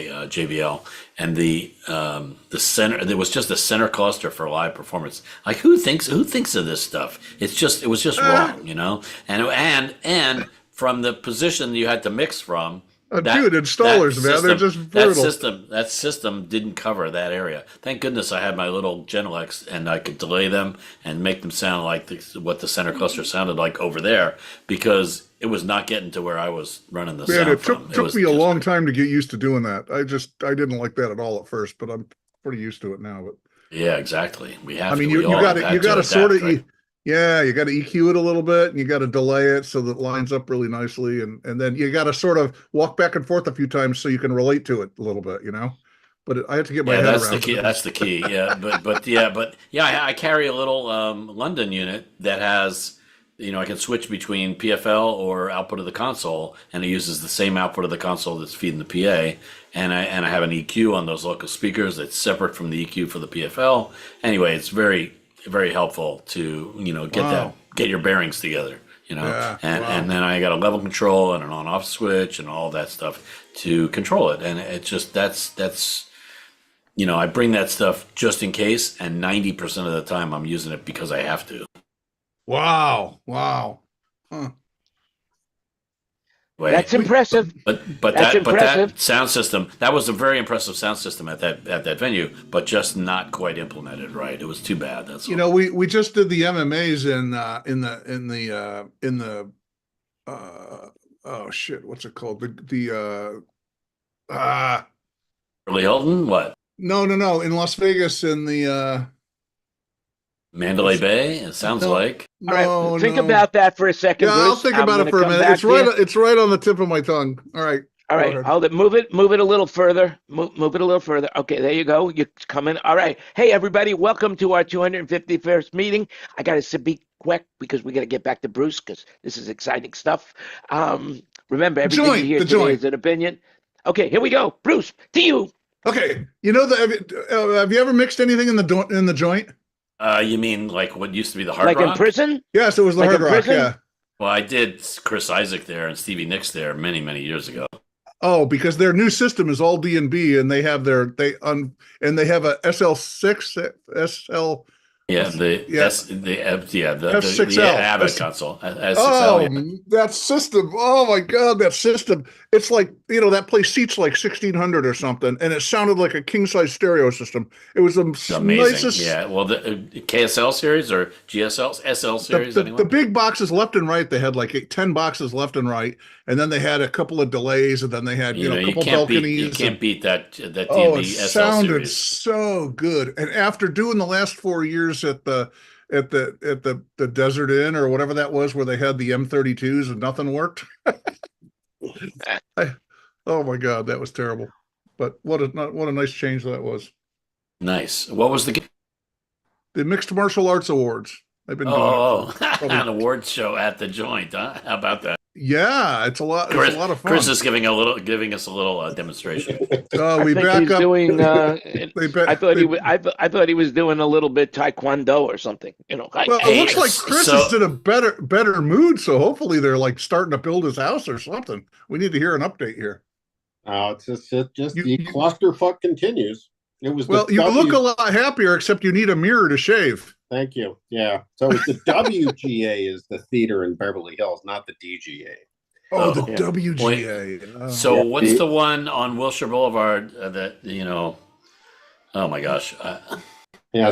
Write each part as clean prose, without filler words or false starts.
JBL, and the center, there was just a center cluster for live performance. Like who thinks of this stuff? It was just wrong, you know. And from the position you had to mix from, dude, installers, man, they're just brutal. That system didn't cover that area. Thank goodness I had my little Genelecs, and I could delay them and make them sound like what the center cluster sounded like over there, because it was not getting to where I was running the sound from. It took me a long time to get used to doing that. I didn't like that at all at first, but I'm pretty used to it now. But yeah, exactly. We have. I mean, you got to sort of. Right? Yeah, you got to EQ it a little bit, and you got to delay it so that it lines up really nicely, and then you got to sort of walk back and forth a few times so you can relate to it a little bit, you know. But I have to get my head around it. That's the key. Yeah, but I carry a little London unit that has, you know, I can switch between PFL or output of the console, and it uses the same output of the console that's feeding the PA, and I have an EQ on those local speakers that's separate from the EQ for the PFL. Anyway, it's very helpful to, you know, get your bearings together, you know, and then I got a level control and an on-off switch and all that stuff to control it, and it's just that's you know, I bring that stuff just in case, and 90% of the time I'm using it because I have to. Wow, huh. That's impressive. But that sound system, that was a very impressive sound system at that venue, but just not quite implemented right. It was too bad. That's all. You know, we just did the MMAs in the oh shit, what's it called? Early Hilton? What? No, in Las Vegas in the Mandalay Bay, it sounds like. All right, think about that for a second. Yeah, Bruce. I'll think about it for a minute. It's right on the tip of my tongue. All right. Hold it. Move it a little further. Move it a little further. Okay, there you go. You're coming. All right. Hey, everybody. Welcome to our 251st meeting. I got to be quick because we got to get back to Bruce because this is exciting stuff. Remember, everything you hear today is an opinion. Okay, here we go. Bruce, to you. Okay. You know, have you ever mixed anything in the joint? You mean like what used to be the Hard Rock? Rock? Like in prison? Yes, it was the Hard Rock, yeah. Well, I did Chris Isaac there and Stevie Nicks there many, many years ago. Oh, because their new system is all D&B, and they have a SL6 SL. Yeah, the F6L. Abbott console. That system! Oh my God, that system! It's like, you know, that place seats like 1,600 or something, and it sounded like a king size stereo system. It was amazing. Nicest. Yeah, well, the KSL series or GSL SL series. The big boxes left and right. They had like 10 boxes left and right, and then they had a couple of delays, and then they had a couple balconies. You can't beat that D&B it SL sounded series. So good. And after doing the last 4 years at the Desert Inn or whatever that was, where they had the M32s and nothing worked. Oh my God, that was terrible. But what a nice change that was. Nice. What was the Mixed Martial Arts Awards? I've been doing an awards show at the joint, huh? How about that? Yeah, it's a lot of fun. Chris is giving us a little demonstration. We back up. Doing, I thought he was doing a little bit taekwondo or something. You know. Well, it looks like Chris is in a better mood. So hopefully they're like starting to build his house or something. We need to hear an update here. It's just the clusterfuck continues. It was you look a lot happier, except you need a mirror to shave. Thank you. Yeah. So it's the WGA is the theater in Beverly Hills, not the DGA. The WGA. So what's the one on Wilshire Boulevard that, you know? Oh my gosh.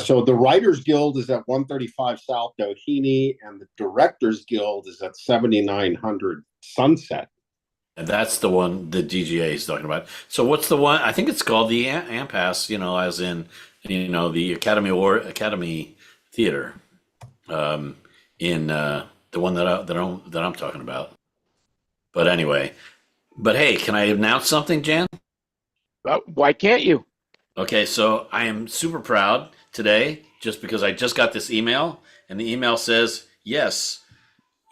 So the Writers Guild is at 135 South Doheny, and the Directors Guild is at 7900 Sunset. And that's the one the DGA is talking about. So what's the one? I think it's called the AMPAS, you know, as in, you know, the Academy Theater, in the one that I'm talking about. But anyway, hey, can I announce something, Jan? Why can't you? Okay, so I am super proud today, just because I just got this email, and the email says, yes,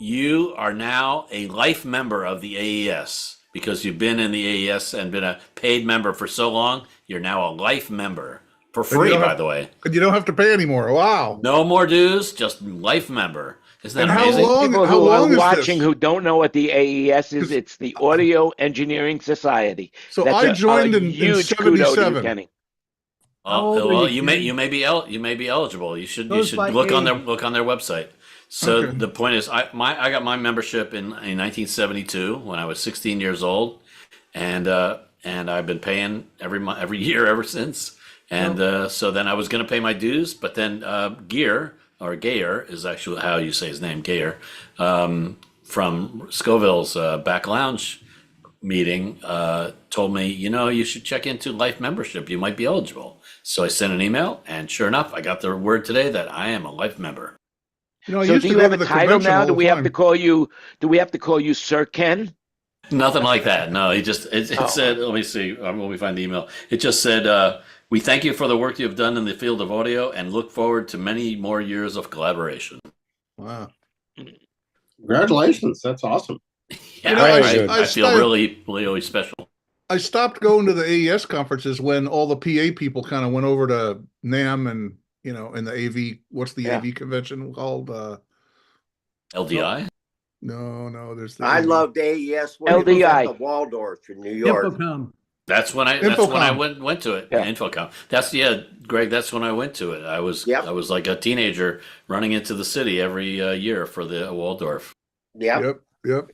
you are now a life member of the AES, because you've been in the AES and been a paid member for so long. You're now a life member. For free, by the way. And you don't have to pay anymore. Wow. No more dues, just life member. Isn't that And how amazing? long? People How who are long is watching this? who don't know what the AES is, 'Cause- it's the Audio Engineering Society. So That's I a joined in huge kudo to you, '77. Kenny. How old are Well, you, you Ken? may be eligible. You Goes should by look on age. their website. So Okay. the point is, I got my membership in 1972 when I was 16 years old, and I've been paying every year ever since. And so then I was going to pay my dues, but then Geyer is actually how you say his name, Geyer, from Scoville's Back Lounge meeting, told me, you should check into life membership. You might be eligible. So I sent an email, and sure enough, I got the word today that I am a life member. I So used do to you go have to a the title convention now? all Do the we have to time. call you? Do we have to call you Sir Ken? Nothing like that. No, it Oh. said, let me see, let me find the email. It just said, we thank you for the work you've done in the field of audio and look forward to many more years of collaboration. Wow. Congratulations. That's awesome. Yeah, I feel really, really special. I stopped going to the AES conferences when all the PA people kind of went over to NAM and, and the AV, what's the AV convention called? LDI? No, there's the I AV. loved AES when it was LDI. at the Waldorf in New York. Infocom. That's when I Infocom. went to it. Yeah. Infocom. Greg. That's when I went to it. I was like a teenager running into the city every year for the Waldorf. Yep. Yep.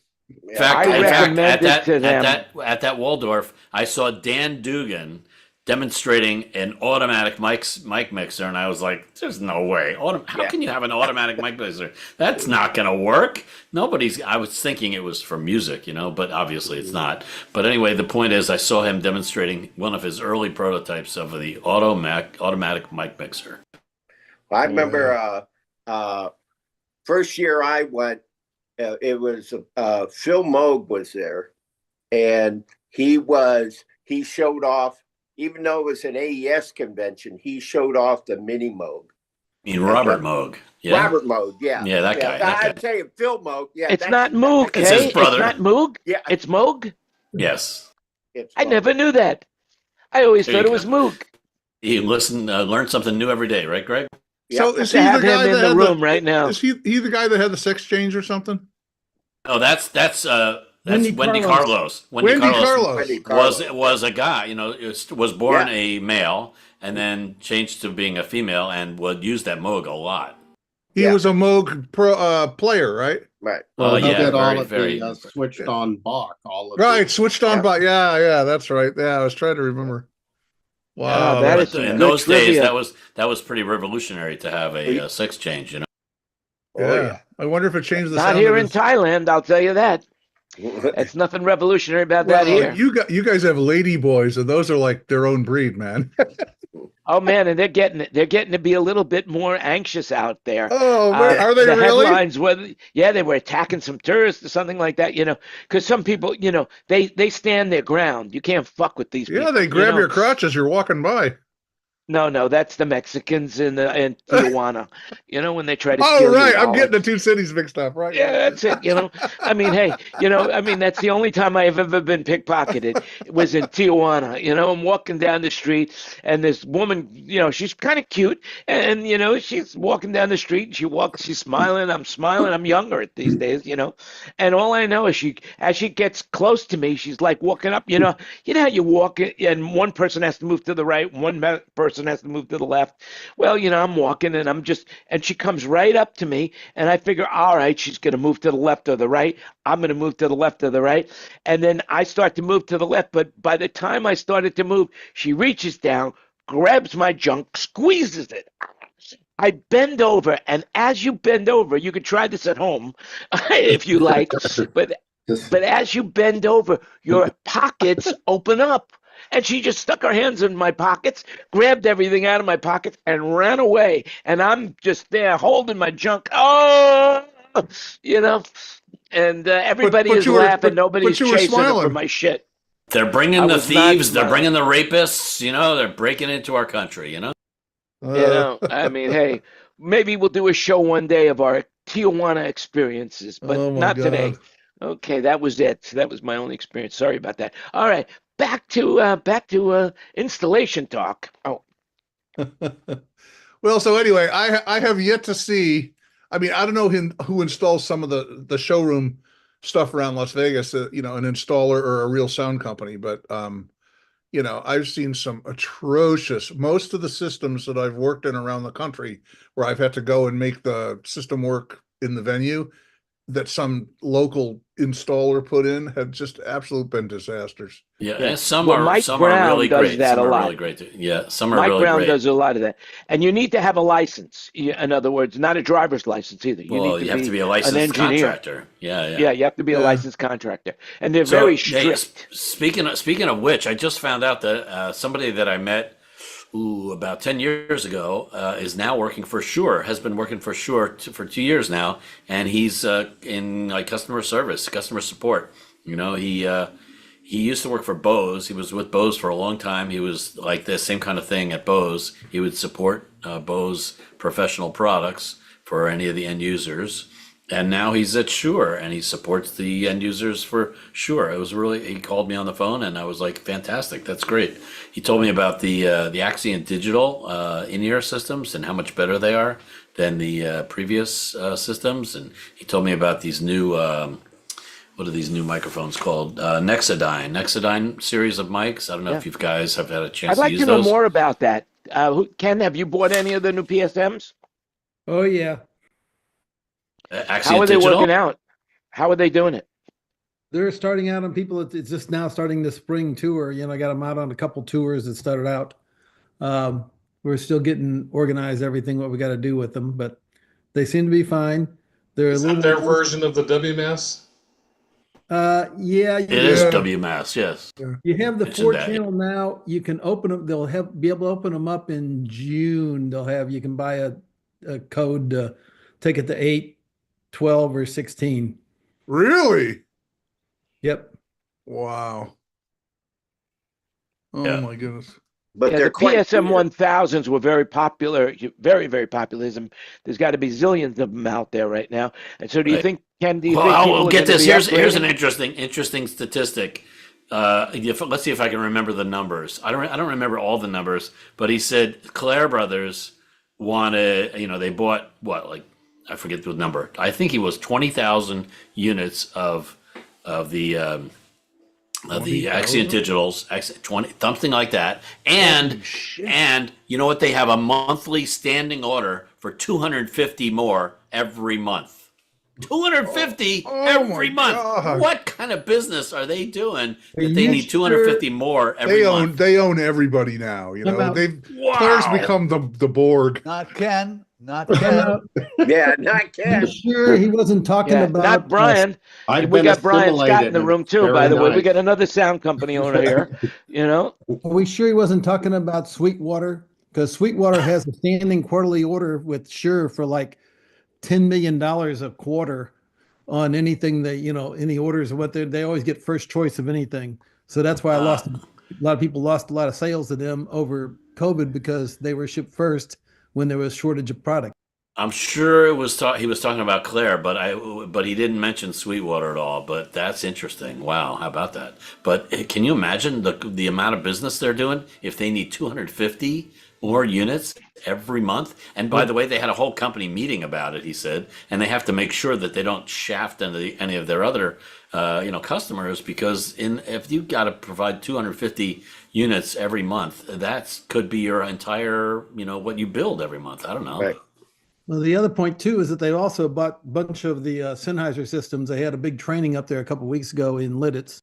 In fact, I recommend it to them. at that Waldorf, I saw Dan Dugan demonstrating an automatic mic mixer, and I was like, "There's no way. How can you have an automatic mic mixer? That's not going to work." I was thinking it was for music, but obviously it's not. But anyway, the point is, I saw him demonstrating one of his early prototypes of the automatic mic mixer. I remember first year I went, it was Phil Moog was there, and he showed off, even though it was an AES convention, he showed off the mini Moog. I mean, Robert Moog. Yeah. Robert Moog, yeah. Yeah, that guy. I'm saying Phil Moog, yeah. It's not Moog, It's hey? his brother. It's not Moog? Yeah. It's Moog? Yes. I never knew that. I always There thought you it was go. Moog. You learn something new every day, right, Greg? So Yeah. is To he the have guy him in that the had room right now. Is he the guy that had the sex change or something? No, that's Wendy Wendy Carlos. Carlos. Wendy Carlos. Wendy Carlos. was a guy, was born a male and then changed to being a female and would use that Moog a lot. He was a Moog player, right? Right. Well, he yeah, did all very, of the switched on Bach. All of Right, the- switched on by yeah, that's right. Yeah, I was trying to remember. Wow, that that's- is some in good those days, trivia. that was pretty revolutionary to have a sex change. yeah. I wonder if it changed the Not sound here of in his... Thailand, I'll tell you that. It's nothing revolutionary about Well, that here. you guys have lady boys, and those are like their own breed, man. Oh man, and they're getting to be a little bit more anxious out there. Oh, are they the really? headlines were, they were attacking some tourists or something like that, because some people, they stand their ground. You can't fuck with these people. Yeah, they grab your crotch as you're walking by. No, that's the Mexicans in Tijuana. when they try to Oh, steal right. your I'm wallet. getting the two cities mixed up, right? Yeah, that's it. I mean, hey, that's the only time I've ever been pickpocketed. It was in Tijuana. I'm walking down the street, and this woman, she's kind of cute, and she's walking down the street. She's smiling. I'm smiling. I'm younger these days, and all I know is as she gets close to me, she's like walking up. You know how you walk, and one person has to move to the right, one person has to move to the left. Well, I'm walking, and she comes right up to me, and I figure, all right, she's going to move to the left or the right. I'm going to move to the left or the right. And then I start to move to the left. But by the time I started to move, she reaches down, grabs my junk, squeezes it. I bend over. And as you bend over, you can try this at home if you like. But as you bend over, your pockets open up. And she just stuck her hands in my pockets, grabbed everything out of my pockets, and ran away. And I'm just there holding my junk. Oh, and everybody is laughing. Nobody's chasing her for my shit. They're bringing the thieves. They're bringing the rapists. They're breaking into our country. I mean, hey, maybe we'll do a show one day of our Tijuana experiences, but not today. Okay, that was it. That was my only experience. Sorry about that. All right. Back to installation talk. Oh, Well, so anyway, I have yet to see I mean, I don't know who installs some of the showroom stuff around Las Vegas, you know, an installer or a real sound company, but you know, I've seen some atrocious, most of the systems that I've worked in around the country where I've had to go and make the system work in the venue that some local installer put in have just absolute been disasters. Yeah, Yeah. and some Well, are Mike some are Brown really does great. that Some a are lot. really great. Too. Yeah, some are Mike really Brown great. does a lot of that. And you need to have a license. In other words, not a driver's license either. You Well, need you have to be a an licensed engineer. contractor. Yeah, Yeah, you have to be a Yeah. licensed contractor. And they're So, very hey, strict. speaking of which, I just found out that somebody that I met about 10 years ago is now working for Shure, has been working for Shure for 2 years now, and he's in like customer service, customer support. You know, he used to work for Bose. He was with Bose for a long time. He was like the same kind of thing at Bose. He would support Bose professional products for any of the end users. And now he's at Shure and he supports the end users for Shure. It was really, he called me on the phone and I was like, fantastic, that's great. He told me about the Axient Digital in-ear systems and how much better they are than the previous systems. And he told me about these new, what are these new microphones called? Nexodyne series of mics. I don't know if you guys have had a chance I'd like to use to know those. more about that. Ken, have you bought any of the new PSMs? Oh yeah, Axient How are they Digital? working out? How are they doing it? they're starting out on people. It's just now starting the spring tour. You know, I got them out on a couple tours that started out. We're still getting organized, everything what we got to do with them, but they seem to be fine. They're Is a little that their more, version of the WMS? yeah, It is Yeah. WMAS, yes. you have the Mentioned four that, yeah. channel now. You can open them. They'll be able to open them up in June. You can buy a code to take it to 8, 12, or 16. Really? Yep. Wow. Oh Yeah. my goodness. But Yeah, they're the quite PSM dear. 1000s were very popular, very, very popular. There's got to be zillions of them out there right now. And so, do you Right. think, Ken? Do you Well, think people I'll are get going to this. be Here's an upgrading? interesting statistic. Let's see if I can remember the numbers. I don't remember all the numbers, but he said Claire Brothers wanted. You know, they bought what, like, I forget the number. I think he was 20,000 units of the Axient 20,000? Digitals, 20 something like that, and you know what? They have a monthly standing order for 250 more every month. 250 Oh, every my month. God. What kind of business are they doing Are that they you need 250 more every They month? they own everybody now, you Time know. out. Claire's Wow. become the Borg. Not Ken, not Time Ken. out. Yeah, not Are Ken. you sure he wasn't talking Yeah, about not Brian. I've We been got Brian Scott in assimilated the and room it's too, by very the way. We nice. got another sound company owner here. You know, Are we sure he wasn't talking about Sweetwater? Because Sweetwater has a standing quarterly order with Shure for like $10 million a quarter on anything that, you know, any orders of what they always get first choice of anything. So that's why a lot of people lost a lot of sales to them over COVID because they were shipped first when there was shortage of product. I'm sure he was talking about Claire, but he didn't mention Sweetwater at all. But that's interesting. Wow, how about that? But can you imagine the amount of business they're doing if they need 250 more units every month? And by the way, they had a whole company meeting about it. He said, and they have to make sure that they don't shaft any of their other customers, because if you got to provide 250 units every month, that could be your entire what you build every month. I don't know. Right. Well, the other point too is that they also bought a bunch of the Sennheiser systems. They had a big training up there a couple weeks ago in Lidditz.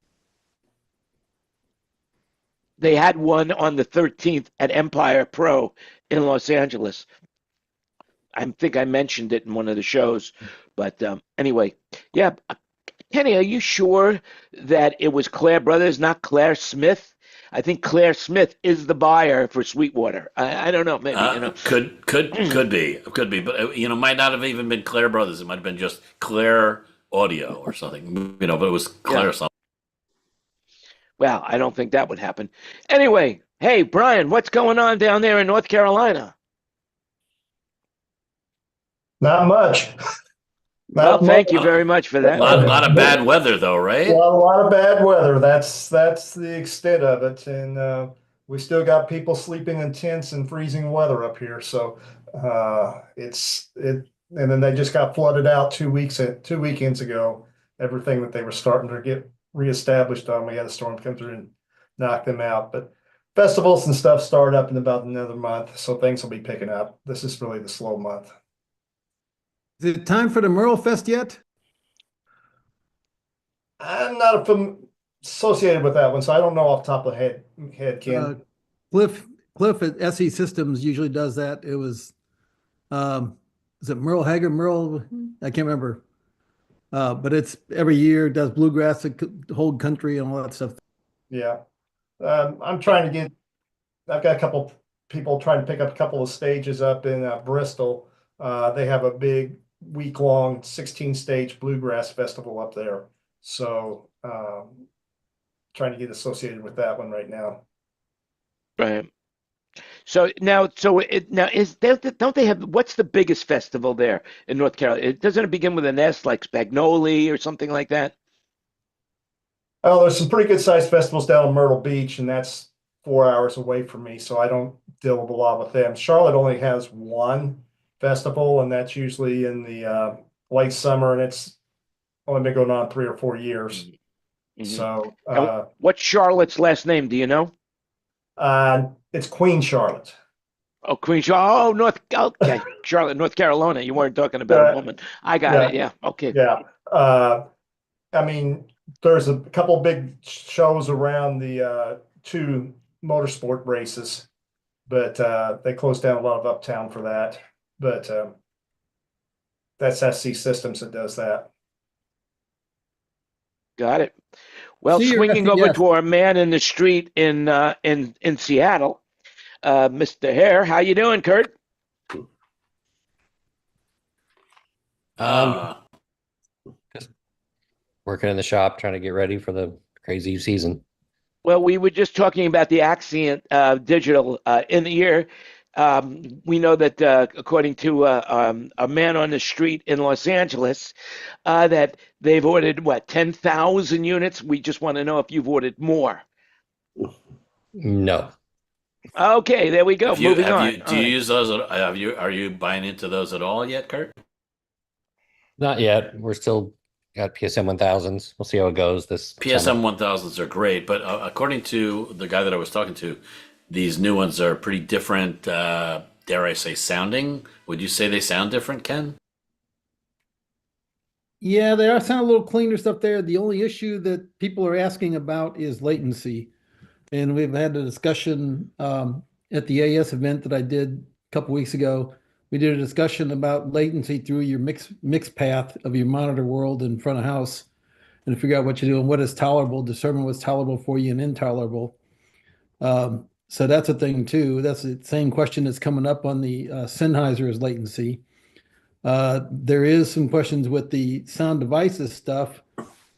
they had one on the 13th at Empire Pro in Los Angeles. I think I mentioned it in one of the shows, but anyway, yeah. Kenny, are you sure that it was Claire Brothers, not Claire Smith? I think Claire Smith is the buyer for Sweetwater. I don't know, maybe Could be, but might not have even been Claire Brothers. It might have been just Claire Audio or something, but it was Claire something. Well, I don't think that would happen. Anyway, hey Brian, what's going on down there in North Carolina? Not much. Well, thank you very much for that. A lot of bad weather, though, right? A lot of bad weather. That's the extent of it, and we still got people sleeping in tents and freezing weather up here. So And then they just got flooded out 2 weekends ago. Everything that they were starting to get reestablished on, we had a storm come through and knock them out. But festivals and stuff start up in about another month, so things will be picking up. This is really the slow month. Is it time for the Merle Fest yet? I'm not associated with that one, so I don't know off the top of the head, Ken. Cliff at SE Systems usually does that. It was, is it Merle Haggard? Merle, I can't remember. But it's every year, does bluegrass, the whole country and all that stuff. Yeah. I'm trying to get, I've got a couple people trying to pick up a couple of stages up in Bristol. They have a big week-long 16-stage bluegrass festival up there. So trying to get associated with that one right now. Right. So now, don't they have, what's the biggest festival there in North Carolina? Doesn't it begin with an S, like Spagnoli or something like that? Oh, there's some pretty good sized festivals down in Myrtle Beach, and that's 4 hours away from me, so I don't deal with a lot with them. Charlotte only has one festival, and that's usually in the late summer, and it's only been going on 3 or 4 years. So what's Charlotte's last name? Do you know? It's Queen Charlotte. Oh, Queen Charlotte. Oh, okay. Charlotte, North Carolina. You weren't talking about a woman. I got it. Yeah. Okay. Yeah. I mean, there's a couple big shows around the 2 motorsport races, but they closed down a lot of Uptown for that. But that's SC Systems that does that. Got it. Well, swinging over to our man in the street in Seattle, Mr. Hare. How you doing, Kurt? Just working in the shop, trying to get ready for the crazy season. Well, we were just talking about the Axient digital in the year. We know that according to a man on the street in Los Angeles, that they've ordered, 10,000 units? We just want to know if you've ordered more. No. Okay, there we go. Moving on. Do you use those? Are you buying into those at all yet, Kurt? Not yet. We're still got PSM 1000s. We'll see how it goes this PSM summer. 1000s are great, but according to the guy that I was talking to, these new ones are pretty different, dare I say, sounding. Would you say they sound different, Ken? Yeah, they are sound a little cleaner stuff there. The only issue that people are asking about is latency. And we've had a discussion at the AS event that I did a couple weeks ago. We did a discussion about latency through your mix path of your monitor world in front of house and to figure out what you do and what is tolerable, determine what's tolerable for you and intolerable. So that's a thing too. That's the same question that's coming up on the Sennheiser's latency. There is some questions with the sound devices stuff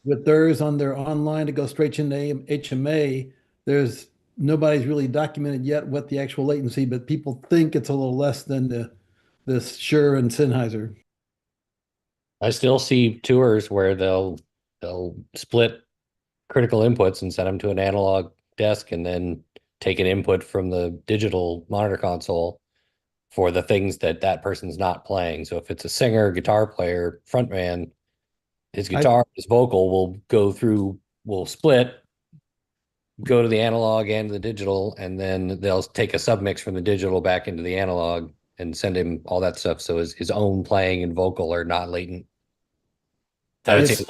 with theirs on their online to go straight into HMA. Nobody's really documented yet what the actual latency, but people think it's a little less than this Shure and Sennheiser. I still see tours where they'll split critical inputs and send them to an analog desk and then take an input from the digital monitor console for the things that person's not playing. So if it's a singer, guitar player, frontman, his guitar, his vocal will split, go to the analog and the digital, and then they'll take a submix from the digital back into the analog and send him all that stuff. So his own playing and vocal are not latent. That's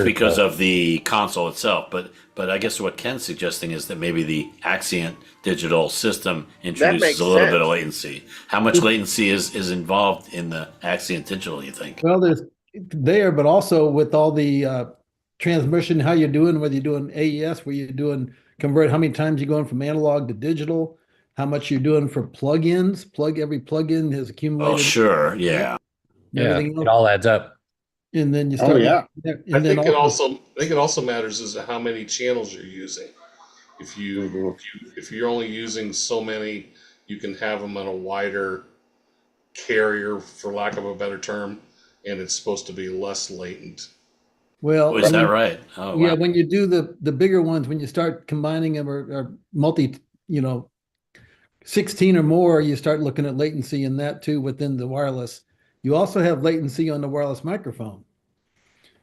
because of the console itself. But I guess what Ken's suggesting is that maybe the Axient digital system introduces a little bit of latency. How much latency is involved in the Axient digital, you think? Well, there's there, but also with all the transmission, how you're doing, whether you're doing AES, where you're doing convert, how many times you're going from analog to digital, how much you're doing for plugins. Every plugin has accumulated. Oh, sure, yeah. It all adds up. And then you start. I think it also matters is how many channels you're using. If you're only using so many, you can have them on a wider carrier, for lack of a better term, and it's supposed to be less latent. Well, is that right? Oh, yeah. Wow. When you do the bigger ones, when you start combining them or multi, 16 or more, you start looking at latency in that too within the wireless. You also have latency on the wireless microphone.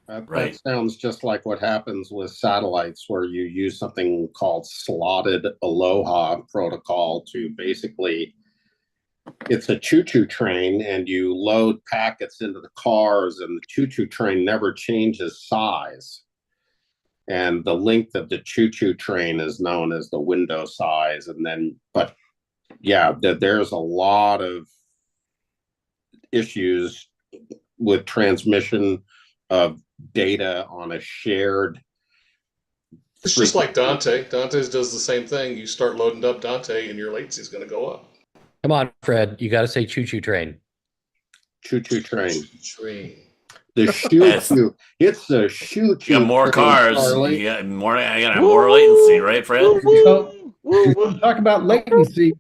Right. That sounds just like what happens with satellites, where you use something called slotted Aloha protocol to basically, it's a choo-choo train, and you load packets into the cars, and the choo-choo train never changes size. And the length of the choo-choo train is known as the window size. And then, but yeah, there's a lot of issues with transmission of data on a shared. It's just like Dante. Dante's does the same thing. You start loading up Dante and your latency is going to go up. Come on, Fred. You got to say choo-choo train. Choo-choo train. Train. The choo-choo. It's the choo-choo. You got more train, cars. Charlie. You got more latency, right, Fred? So, talk about latency.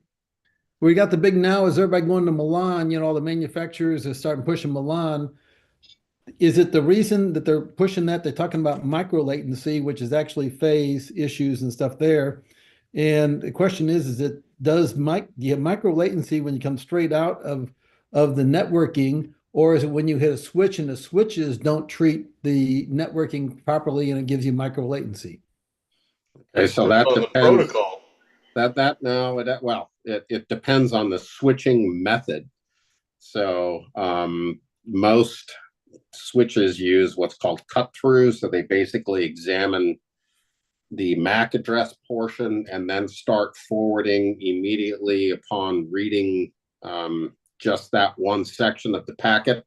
We got the big now is everybody going to Milan, you know, all the manufacturers are starting pushing Milan. Is it the reason that they're pushing that? They're talking about micro latency, which is actually phase issues and stuff there. And the question is it do you have micro latency when you come straight out of the networking, or is it when you hit a switch and the switches don't treat the networking properly and it gives you micro latency? Okay, so that On the depends. protocol. It depends on the switching method. So most switches use what's called cut through. So they basically examine the MAC address portion and then start forwarding immediately upon reading just that one section of the packet.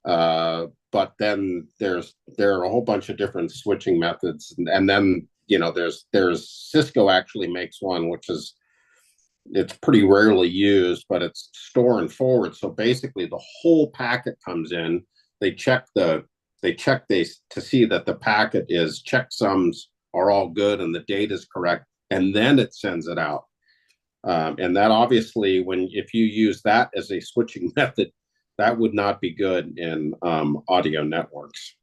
But then there are a whole bunch of different switching methods, and then there's Cisco actually makes one, which is, it's pretty rarely used, but it's store and forward. So basically the whole packet comes in, they check to see that the packet is checksums are all good and the data is correct, and then it sends it out. And that obviously, if you use that as a switching method, that would not be good in audio networks.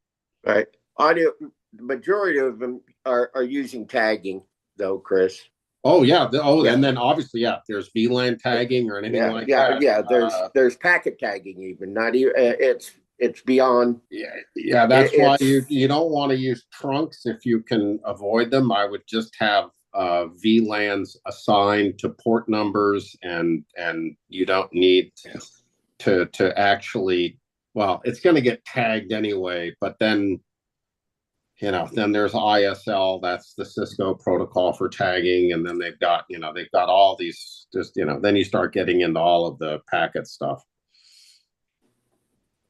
Right. Audio, the majority of them are using tagging, though, Chris. Oh yeah. And then obviously, yeah, there's VLAN tagging or anything like that. Yeah, there's packet tagging even. Not even it's beyond. Yeah. That's why you don't want to use trunks if you can avoid them. I would just have VLANs assigned to port numbers, and you don't need to actually. Well, it's going to get tagged anyway, but then. Then there's ISL, that's the Cisco protocol for tagging. And then they've got all these, then you start getting into all of the packet stuff.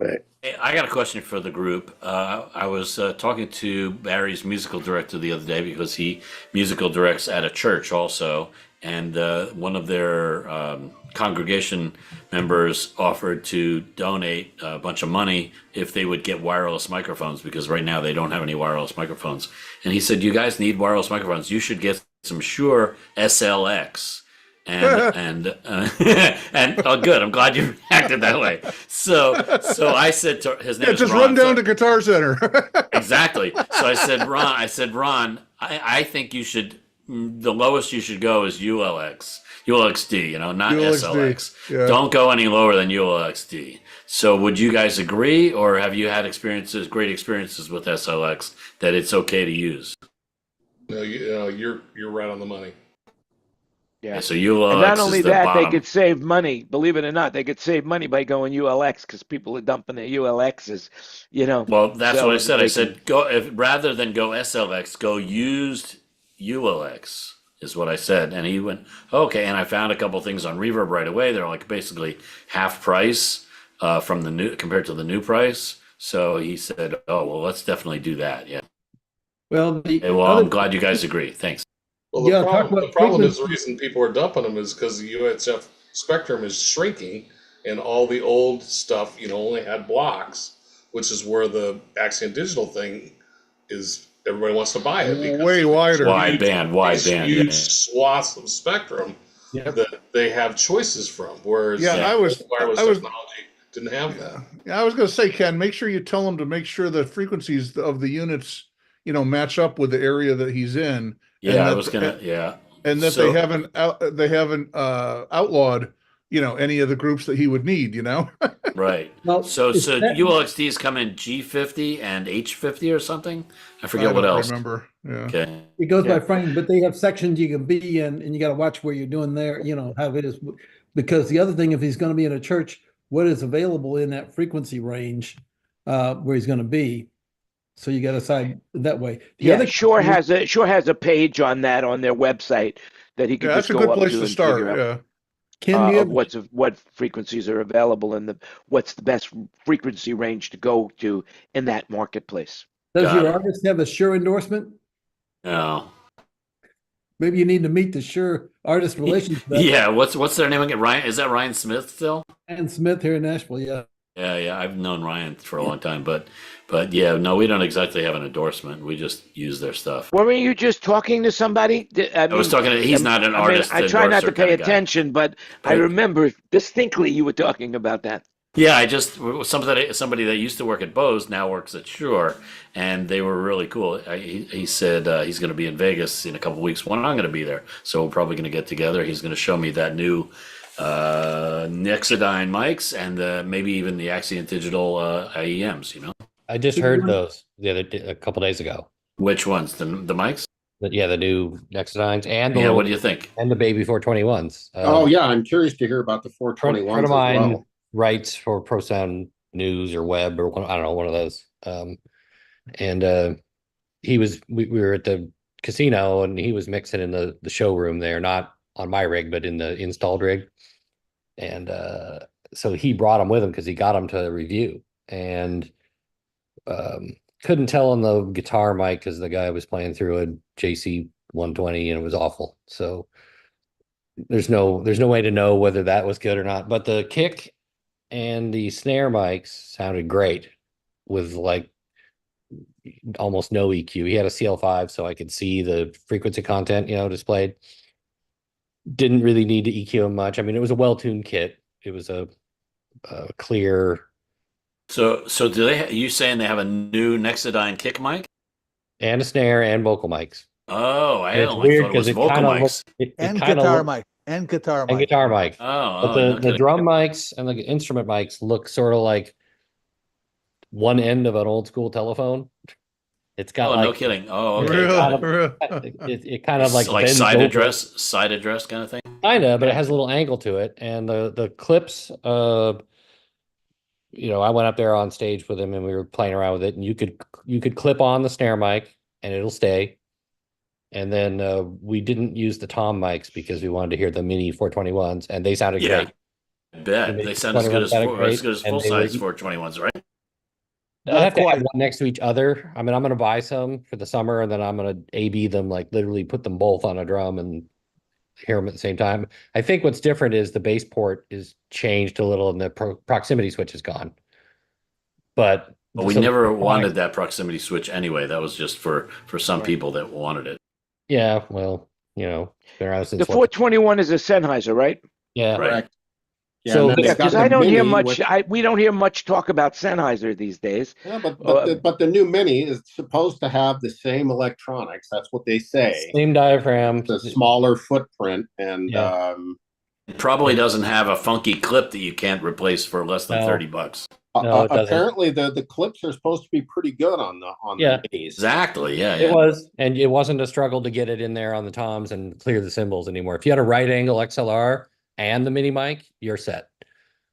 Right. Hey, I got a question for the group. I was talking to Barry's musical director the other day because he musical directs at a church also. And one of their congregation members offered to donate a bunch of money if they would get wireless microphones, because right now they don't have any wireless microphones. And he said, you guys need wireless microphones. You should get some Shure SLX. And oh, good. I'm glad you acted that way. So I said to his name is just Ron, run down to Guitar Center. Exactly. So I said, Ron, I think you should. The lowest you should go is ULXD, not ULXD, SLX. yeah. Don't go any lower than ULXD. So would you guys agree, or have you had great experiences with SLX, that it's okay to use? No, you're right on the money. Yeah. So ULX and not only is the that, bottom. they could save money. Believe it or not, they could save money by going ULX because people are dumping their ULXs. Well, that's so what I said. I they said rather than go SLX, go used ULX is what I said. And he went, okay. And I found a couple things on Reverb right away. They're like basically half price from the new compared to the new price. So he said, oh, well, let's definitely do that. Yeah. Well, I'm glad you guys agree. Thanks. Well, the problem is the reason people are dumping them is because the UHF spectrum is shrinking, and all the old stuff, only had blocks, which is where the Axiom Digital thing is. Everybody wants to buy it. Way wider. Wide band. Huge swaths of spectrum that they have choices from. Whereas wireless technology didn't have that. Yeah, I was going to say, Ken, make sure you tell them to make sure the frequencies of the units, match up with the area that he's in. Yeah, I was gonna. Yeah, and that they haven't outlawed any of the groups that he would need, Right. Well, So it's that- ULXDs come in G50 and H50 or something. I forget I what don't else. remember. Yeah. Okay. It goes Yeah. by frame, but they have sections you can be in, and you got to watch where you're doing there, how it is. Because the other thing, if he's going to be in a church, what is available in that frequency range where he's going to be. So you got to decide that way. The other Sure has a page on that on their website that he can Yeah, just that's a go good up place to to and start. figure out. Yeah. Ken, do you What frequencies are available and what's the best frequency range to go to in that marketplace. does Got your it. artist have a Shure endorsement? No. Maybe you need to meet the Shure artist relations rep, Yeah. What's their name again? Ryan? Is that Ryan Smith still? Ryan Smith here in Nashville. Yeah. Yeah. I've known Ryan for a long time, but yeah, no, we don't exactly have an endorsement. We just use their stuff. Weren't you just talking to somebody? I was talking to. He's not an artist. I try not to endorser pay kinda guy. attention, but I Right. remember distinctly you were talking about that. Yeah, I just somebody that used to work at Bose now works at Shure, and they were really cool. He said he's going to be in Vegas in a couple weeks when I'm going to be there, so we're probably going to get together. He's going to show me that new Nexodyne mics and maybe even the Axient Digital IEMs. I just heard those a couple days ago. Which ones? The mics? But yeah, the new Nexodynes and Yeah. What do you think? and the baby 421s. Oh yeah, I'm curious to hear about the 421s friend of as mine well. writes for Pro Sound News or Web or I don't know, one of those. And we were at the casino and he was mixing in the showroom there, not on my rig, but in the installed rig. And so he brought them with him because he got them to review and couldn't tell on the guitar mic because the guy was playing through a JC 120 and it was awful. So there's no way to know whether that was good or not. But the kick and the snare mics sounded great with like almost no EQ. He had a CL5 so I could see the frequency content, displayed. Didn't really need to EQ him much. I mean, it was a well-tuned kit. It was a clear. So do they? You saying they have a new Nexodyne kick mic? And a snare and vocal mics. Oh, I And it's only weird thought it was because it vocal kind of mics. And guitar mic. And guitar and mic. guitar mic. Oh, But the okay. drum mics and the instrument mics look sort of like one end of an old school telephone. It's got Oh, like no kidding. Oh, okay. Really? Got it. Really? it kind of like bends side over. address kind of thing. Kind of, but it has a little angle to it. And the clips, I went up there on stage with him and we were playing around with it. And you could clip on the snare mic and it'll stay. And then we didn't use the tom mics because we wanted to hear the mini 421s, and they sounded Yeah. great. I bet And they the sound as good as 421s sounded great, full and they were- size 421s, right? I have to quite. have one next to each other. I mean, I'm going to buy some for the summer, and then I'm going to A/B them, like literally put them both on a drum and hear them at the same time. I think what's different is the bass port is changed a little, and the proximity switch is gone. But we so- never wanted that proximity switch anyway. That was just for some people that wanted it. Yeah, well, it's been around since The 421 is a Sennheiser, right? yeah. Right. Correct. Yeah, So- and then Yeah, they've got because the I don't hear Mini, much. which- We don't hear much talk about Sennheiser these days. Yeah, but the new Mini is supposed to have the same electronics. That's what they say. Same diaphragm. The smaller footprint, and Yeah. It probably doesn't have a funky clip that you can't replace for less than No. $30. No, it doesn't. apparently the clips are supposed to be pretty good on Yeah. the Minis. Exactly. Yeah. It Yeah. was, and it wasn't a struggle to get it in there on the toms and clear the cymbals anymore. If you had a right angle XLR and the mini mic, you're set.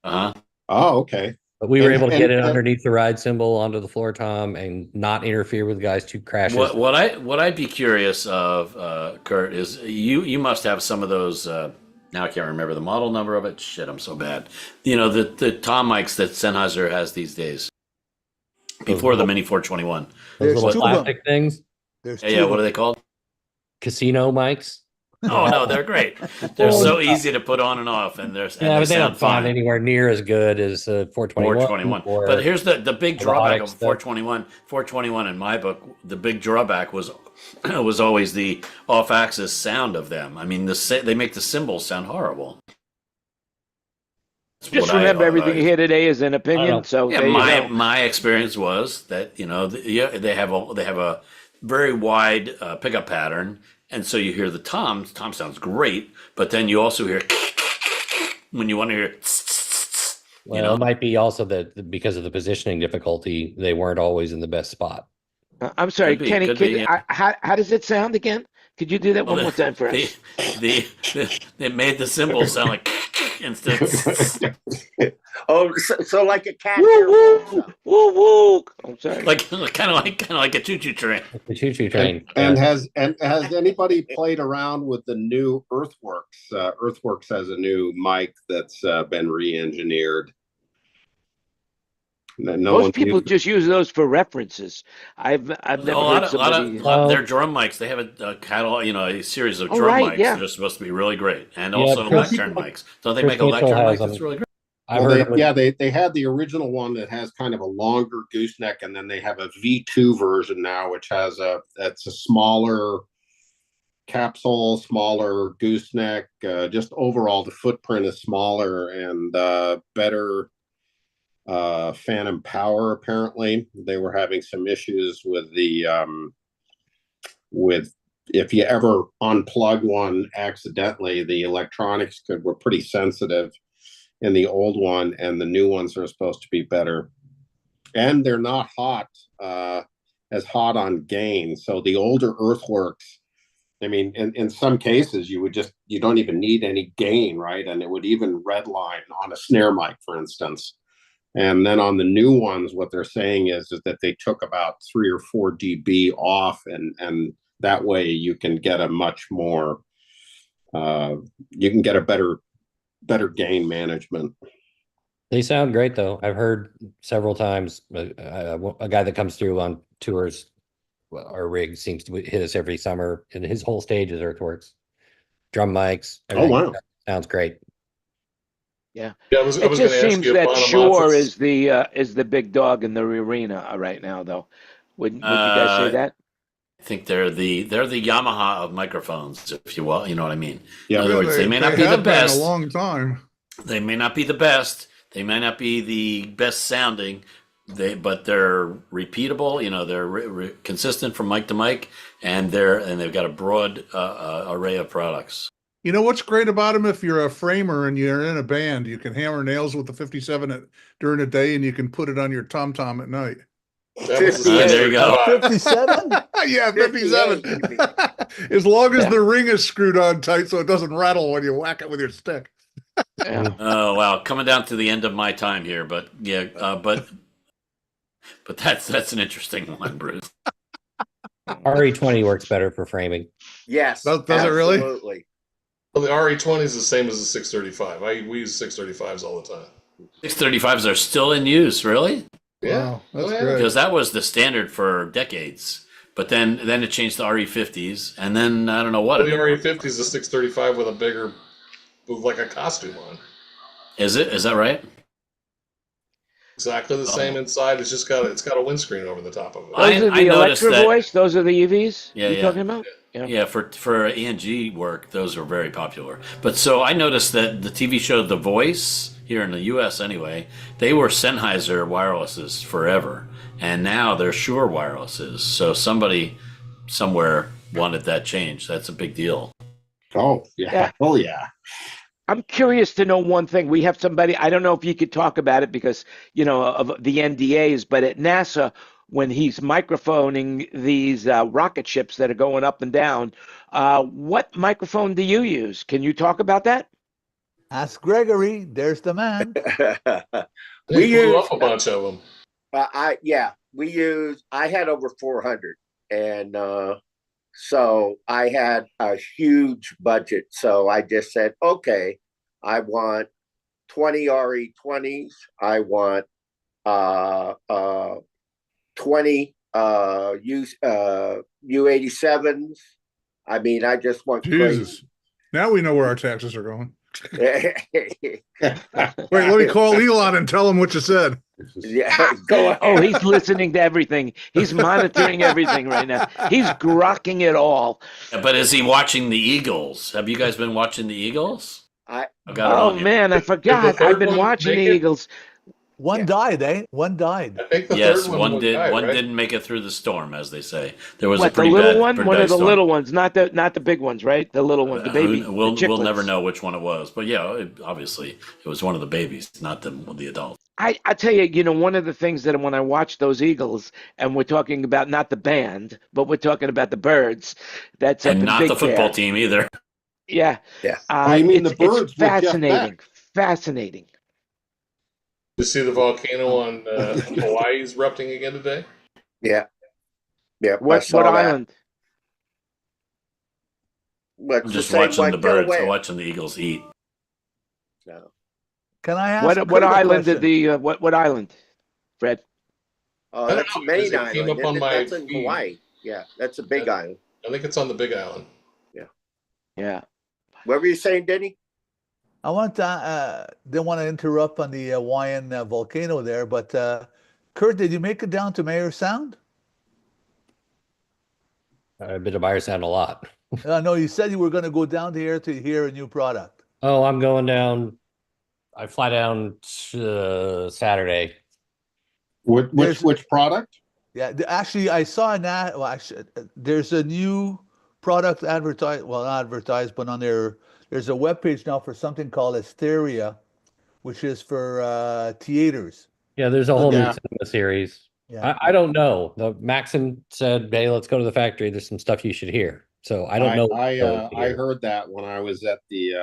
Uh-huh. Oh, okay. But we were And- able to get it and- underneath the ride cymbal onto the floor tom and not interfere with guys' two crashes. What I'd be curious of, Kurt, is you must have some of those. Now I can't remember the model number of it. Shit, I'm so bad. The tom mics that Sennheiser has these days. Before the Mini 421. Those There's little two of them. plastic things, There's Yeah, two what are of they called? casino mics. Oh no, they're great. They're so easy to put on and off, and Yeah, but they sound don't sound anywhere near as good as 421. 421. or- But here's the big drawback of Melodic stuff. 421. 421 in my book, the big drawback was always the off-axis sound of them. I mean, they make the cymbals sound horrible. That's Just what remember, I everything here today is an I opinion. don't- So Yeah, there you go. my experience was that they have a very wide pickup pattern, and so you hear the tom. Tom sounds great, but then you also hear when you want to hear. Well, it might be also that because of the positioning difficulty, they weren't always in the best spot. I'm sorry, Could be, Kenny. could be, yeah. How does it sound again? Could you do that one more time for us? It made the cymbal sound like instead. Oh, so like a cat. Woo woo woo woo. I'm sorry. Kind of like a choo-choo train. The choo-choo train. And has anybody played around with the new Earthworks? Earthworks has a new mic that's been re-engineered. Most people just use those for references. I've never heard somebody. A lot of their drum mics. They have a catalog, a series of drum mics that are supposed to be really great, and also lectern mics. Don't they make a lectern mic that's really great? They had the original one that has kind of a longer gooseneck, and then they have a V2 version now, which has that's a smaller capsule, smaller gooseneck. Just overall, the footprint is smaller and better. Phantom power. Apparently, they were having some issues with the with if you ever unplug one accidentally, the electronics were pretty sensitive in the old one, and the new ones are supposed to be better, and they're not as hot on gain. So the older Earthworks, I mean, in some cases you don't even need any gain, right? And it would even redline on a snare mic, for instance. And then on the new ones, what they're saying is that they took about 3 or 4 dB off, and that way you can get a much more, you can get a better gain management. They sound great, though. I've heard several times a guy that comes through on tours, our rig seems to hit us every summer, and his whole stage is Earthworks, drum mics. Oh wow, sounds great. Yeah, I was it just seems that Shure is is the big dog in the arena right now, though. Wouldn't you guys say that? I think they're the Yamaha of microphones, if you will. You know what I mean? Yeah. In other words, they may not be the best. A long time. They may not be the best. They may not be the best sounding. But they're repeatable. They're consistent from mic to mic, and they've got a broad array of products. You know what's great about them? If you're a framer and you're in a band, you can hammer nails with the 57 during the day, and you can put it on your tom-tom at night. There you go. 57? Yeah, 57. As long as the ring is screwed on tight so it doesn't rattle when you whack it with your stick. Oh, wow. Coming down to the end of my time here, but yeah, but that's an interesting one, Bruce. RE20 works better for framing. Yes. Does it really? Absolutely. Well, the RE20 is the same as the 635. We use 635s all the time. 635s are still in use, really? Yeah, wow, that's great. Because that was the standard for decades. But then it changed to RE50s, and then I don't know what. Well, the RE50 is a 635 with like a costume on. Is it? Is that right? Exactly the same inside. It's got a windscreen over the top of it. Those are the Electro Voice. Those are the EVs. Yeah, you're talking about. Yeah, for ENG work, those are very popular. But so I noticed that the TV show The Voice, here in the U.S. anyway, they were Sennheiser wirelesses forever, and now they're Shure wirelesses. So somebody somewhere wanted that change. That's a big deal. Oh yeah. Oh yeah. I'm curious to know one thing. We have somebody, I don't know if you could talk about it because, of the NDAs, but at NASA, when he's microphoning these rocket ships that are going up and down, what microphone do you use? Can you talk about that? Ask Gregory. There's the man. We blew up a bunch of them. I had over 400, and so I had a huge budget. So I just said, okay, I want 20 RE20s. I want 20 U87s. I mean, I just want Jesus. Crazy. Now we know where our taxes are going. Wait, let me call Elon and tell him what you said. Yeah, go ahead. Oh, he's listening to everything. He's monitoring everything right now. He's grokking it all. But is he watching the Eagles? Have you guys been watching the Eagles? Man, I forgot. I've been watching the Eagles. One died, eh? One died. I think the Yes, third one died, one right? didn't make it through the storm, as they say. There was a What, the pretty little bad, one? pretty One bad of the storm. little ones, not the big ones, right? The little one, the baby. We'll never know which one it was, but yeah, obviously it was one of the babies, not the adult. I tell you, one of the things that when I watch those Eagles, and we're talking about not the band, but we're talking about the birds, that's up And in not Big the football Bear. team either. Yeah. Yeah. I mean, the it's birds with Jeff fascinating. Beck. Fascinating. You see the volcano on Hawaii is erupting again today? Yeah. Yeah. I What saw that. island? What's I'm the just same watching one? the birds, Delaware. watching the Eagles eat. No. Can I ask What Kurt a island did question? the what island, Fred? Oh, I don't that's the know, because main it came island. up on Isn't it? my That's in feed. Hawaii. Yeah, that's a big island. I think it's on the Big Island. Yeah. What were you saying, Denny? I want to didn't want to interrupt on the Hawaiian volcano there, but Kurt, did you make it down to Mayor Sound? I've been to Meyer Sound a lot. No, you said you were going to go down there to hear a new product. Oh, I'm going down. I fly down Saturday. Which product? Yeah, actually, I saw an ad. Well, actually, there's a new product advertised. Well, not advertised, but on there's a webpage now for something called Hysteria, which is for theaters. Yeah, there's a whole new Yeah. cinema series. Yeah. I don't know. The Maxon said, "Hey, let's go to the factory. There's some stuff you should hear." So I don't know. I heard that when I was at the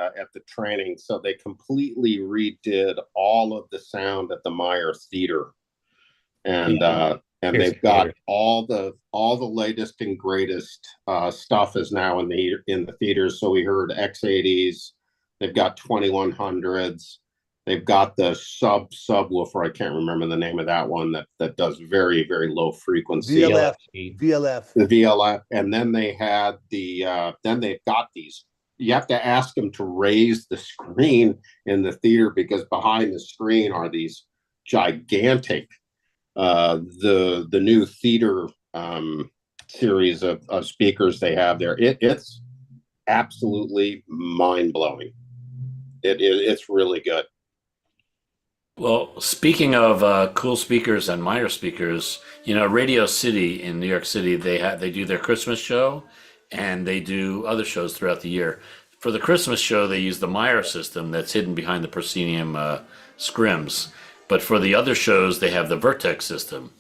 training. So they completely redid all of the sound at the Meyer Theater, and they've got all the latest and greatest stuff is now in the theaters. So we heard X80s. They've got 2100s. They've got the subwoofer. I can't remember the name of that one that does very, very low frequency. VLF. The VLF. And then they had then they've got these. You have to ask them to raise the screen in the theater because behind the screen are these gigantic, the new theater series of speakers they have there. It's absolutely mind-blowing. It's really good. Well, speaking of cool speakers and Meyer speakers, Radio City in New York City, they do their Christmas show, and they do other shows throughout the year. For the Christmas show, they use the Meyer system that's hidden behind the proscenium scrims. But for the other shows, they have the Vertex system.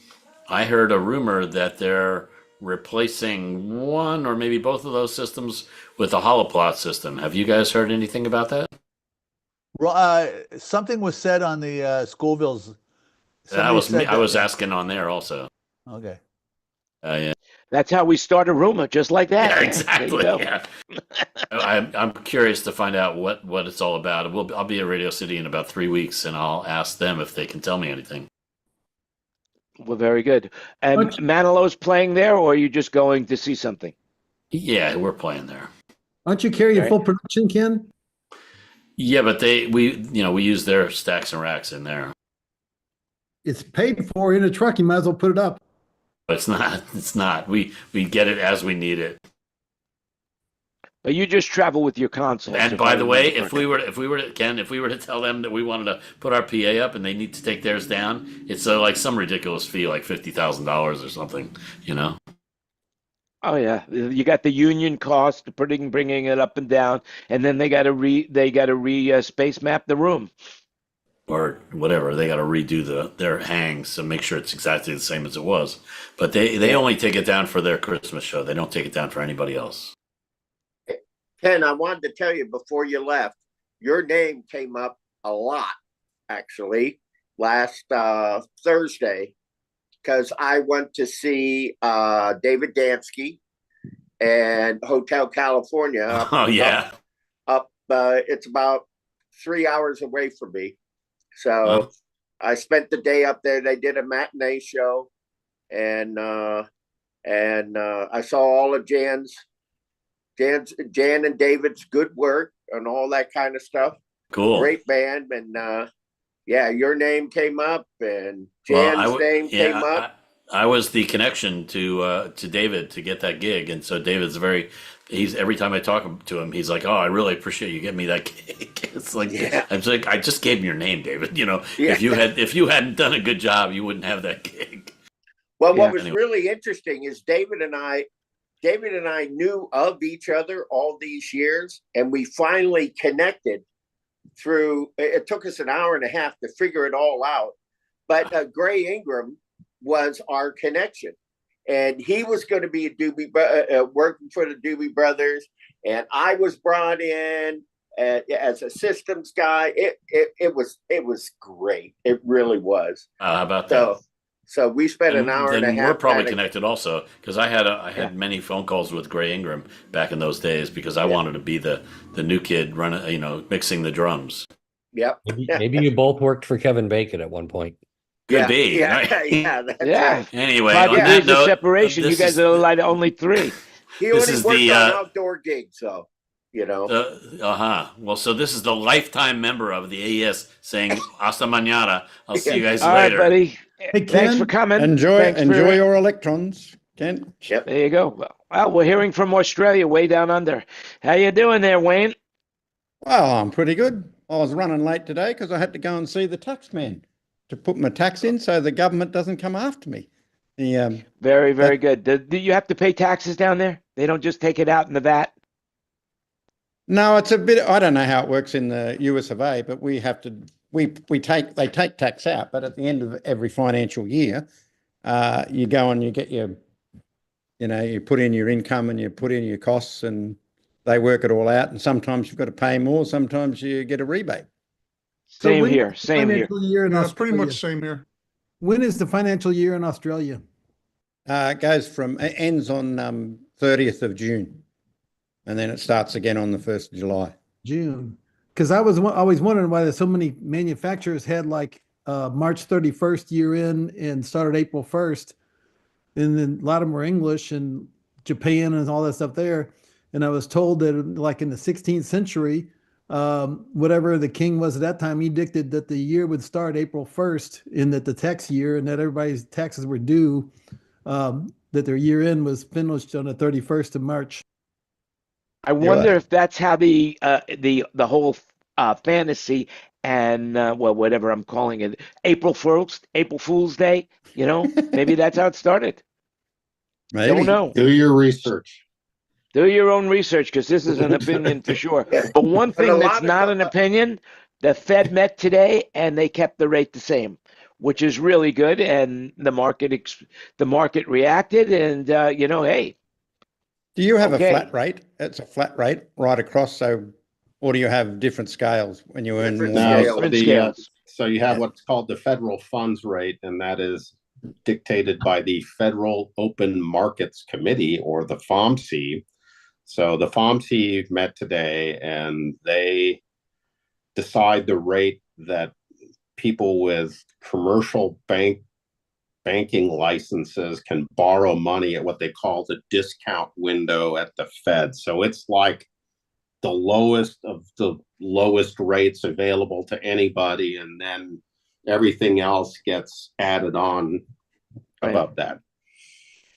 I heard a rumor that they're replacing one or maybe both of those systems with a holoplot system. Have you guys heard anything about that? Something was said on the Scoville's. That was me. I was yeah. asking on there also. Okay. Yeah. That's how we start a rumor, just like that. Yeah, man. exactly. There you go. Yeah. I'm curious to find out what it's all about. I'll be at Radio City in about 3 weeks, and I'll ask them if they can tell me anything. Well, very good. And Manilow's playing there, or are you just going to see something? Yeah, we're playing there. Aren't you carrying Right. full production, Ken? Yeah, but we use their stacks and racks in there. It's paid for in a truck. You might as well put it up. But it's not. We get it as we need it. But you just travel with your console. And by the way, if we were to tell them that we wanted to put our PA up and they need to take theirs down, it's like some ridiculous fee, like $50,000 or something. Oh yeah, you got the union cost of bringing it up and down, and then they got to space map the room. Or whatever, they got to redo their hangs to make sure it's exactly the same as it was. But they only take it down for their Christmas show. They don't take it down for anybody else. Ken, I wanted to tell you before you left, your name came up a lot, actually, last Thursday, because I went to see David Dansky and Hotel California. Oh yeah, up it's about 3 hours away from me. So I spent the day up there. They did a matinee show, and I saw all of Jan and David's good work and all that kind of stuff. Cool, great band, and yeah, your name came up, and Jan's name came up. I was the connection to David to get that gig, and so David's every time I talk to him, he's like, "Oh, I really appreciate you getting me that gig." It's like Yeah. I'm like I just gave him your name, David. You know, Yeah. if you hadn't done a good job, you wouldn't have that gig. Well, Yeah. what was really interesting is David and I knew of each other all these years, and we finally connected through. It took us an hour and a half to figure it all out, but Gray Ingram was our connection, and he was going to be a working for the Doobie Brothers, and I was brought in as a systems guy. It was great. It really was. How about that? So we spent an hour and a half. We're probably connected also because I had many phone calls with Gray Ingram back in those days because I wanted to be the new kid running, mixing the drums. Yep. Maybe you both worked for Kevin Bacon at one point. Could be. Yeah. That's Yeah. right. Anyway, 5 on that years of note, separation. You this guys is- are allowed only 3. He This only is worked the, on outdoor gigs, so Well, so this is the lifetime member of the AES saying "Hasta mañana." I'll see you guys All right, later. buddy. Hey, Thanks Ken, for coming. Enjoy Thanks for- your electrons, Ken. Yep. There you go. Well, we're hearing from Australia, way down under. How you doing there, Wayne? Well, I'm pretty good. I was running late today because I had to go and see the tax man to put my tax in so the government doesn't come after me. Very, very good. Do you have to pay taxes down there? They don't just take it out in the VAT? No, it's a bit, I don't know how it works in the US of A, but we have to, they take tax out, but at the end of every financial year, you go and you get you put in your income and you put in your costs and they work it all out. And sometimes you've got to pay more. Sometimes you get a rebate. Same when here. is the Same here. financial year in Yeah, it's pretty Australia? much same here. When is the financial year in Australia? It ends on 30th of June. And then it starts again on the 1st of July. June. Because I was always wondering why there's so many manufacturers had like March 31st year in and started April 1st. And then a lot of them were English and Japan and all that stuff there. And I was told that like in the 16th century, whatever the king was at that time, he dictated that the year would start April 1st and that the tax year and that everybody's taxes were due, that their year end was finished on the 31st of March. I wonder if that's how the whole fantasy and whatever I'm calling it, April Fool's Day, maybe that's how it started. Maybe. Don't know. Do your research. Do your own research because this is an opinion for sure. But one But a thing lot that's of not an opinion, the Fed met today and they kept the rate the same, which is really good. And the market reacted, and hey. Do you have Okay. a flat rate? It's a flat rate right across. Or do you have different scales when you earn Different more? scales. Different scales. So you have what's called the federal funds rate, and that is dictated by the Federal Open Markets Committee, or the FOMC. So the FOMC met today, and they decide the rate that people with commercial banking licenses can borrow money at what they call the discount window at the Fed. So it's like the lowest of the lowest rates available to anybody, and then everything else gets added on above that.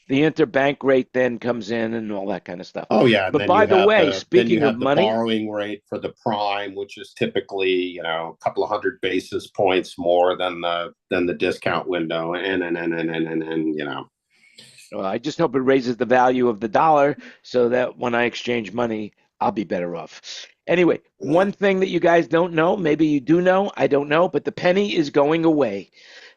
The interbank rate then comes in and all that kind of stuff. Oh yeah. But by the way, speaking of money, the borrowing rate for the prime, which is typically a couple of hundred basis points more than the discount window, and well, I just hope it raises the value of the dollar so that when I exchange money, I'll be better off. Anyway, one thing that you guys don't know, maybe you do know, I don't know, but the penny is going away.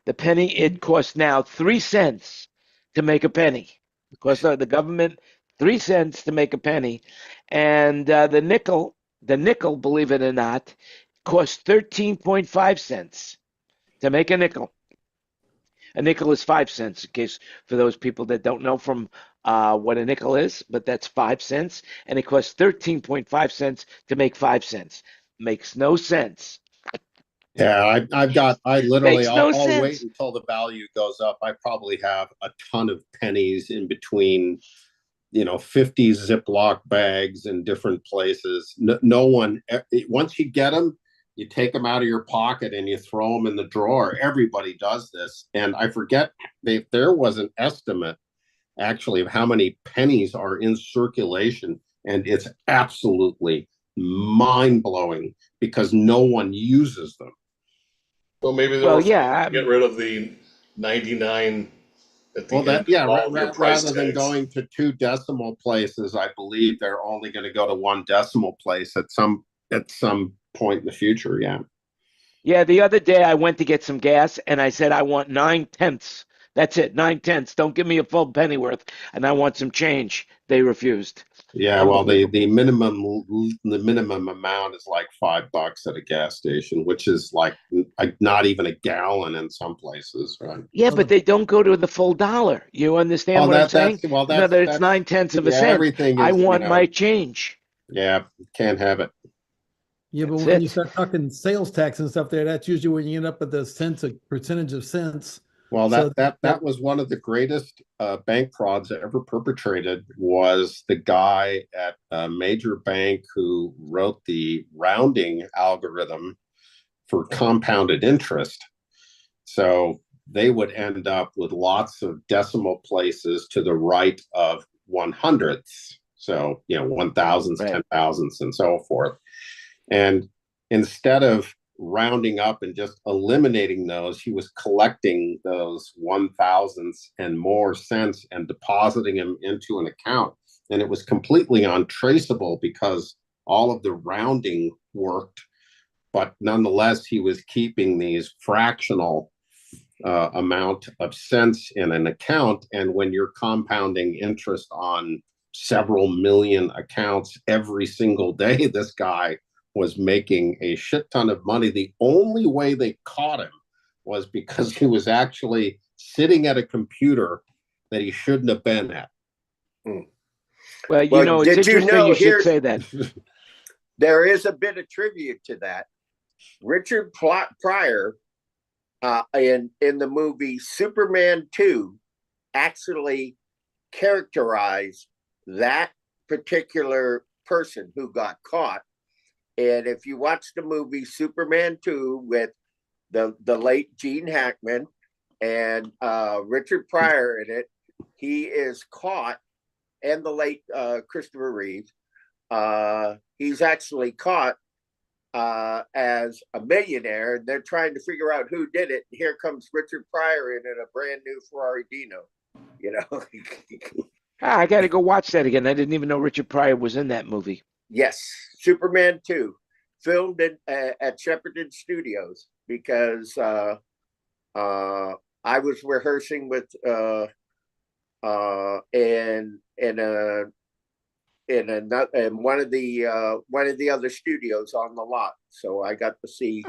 The penny, it costs now 3 cents to make a penny. It costs the government 3 cents to make a penny. And the nickel, believe it or not, costs 13.5 cents to make a nickel. A nickel is 5 cents, in case for those people that don't know from what a nickel is, but that's 5 cents, and it costs 13.5 cents to make 5 cents. Makes no sense. Yeah, I literally, Makes no I'll sense. wait until the value goes up. I probably have a ton of pennies in between, 50 Ziploc bags in different places. No one, once you get them, you take them out of your pocket and you throw them in the drawer. Everybody does this. And I forget if there was an estimate actually of how many pennies are in circulation. And it's absolutely mind-blowing because no one uses them. Well, maybe they Well, were yeah, get rid of the 99 at the Well, end of all of your price rather than tags. going to 2 decimal places, I believe they're only going to go to 1 decimal place at some point in the future. Yeah. yeah. The other day I went to get some gas and I said I want 9/10. That's it, 9/10. Don't give me a full pennyworth, and I want some change. They refused. Yeah, well, the minimum amount is like $5 at a gas station, which is like not even a gallon in some places, right? Yeah, but they don't go to the full dollar. You understand Oh, what I'm saying? well, No, that it's 9/10 of a yeah, cent. everything I is, want my change. yeah, can't have it. Yeah, but That's when you it. start talking sales tax and stuff there, that's usually when you end up with the cents, a percentage of cents. Well, So that was one of the greatest bank frauds ever perpetrated. Was the guy at a major bank who wrote the rounding algorithm for compounded interest. So they would end up with lots of decimal places to the right of 100ths. So, 1,000s, Right. 10,000s, and so forth. And instead of rounding up and just eliminating those, he was collecting those 1,000ths and more cents and depositing them into an account. And it was completely untraceable because all of the rounding worked, but nonetheless, he was keeping these fractional amount of cents in an account. And when you're compounding interest on several million accounts every single day, this guy was making a shit ton of money. The only way they caught him was because he was actually sitting at a computer that he shouldn't have been at. Well, it's interesting you should say that. There is a bit of trivia to that. Richard Pryor in the movie Superman 2 actually characterized that particular person who got caught. And if you watch the movie Superman 2 with the late Gene Hackman and Richard Pryor in it, he is caught, and the late Christopher Reeve, he's actually caught as a millionaire, and they're trying to figure out who did it. Here comes Richard Pryor in a brand new Ferrari Dino, I got to go watch that again. I didn't even know Richard Pryor was in that movie. Yes, Superman 2, filmed at Shepperton Studios, because I was rehearsing with in one of the other studios on the lot, so I got to see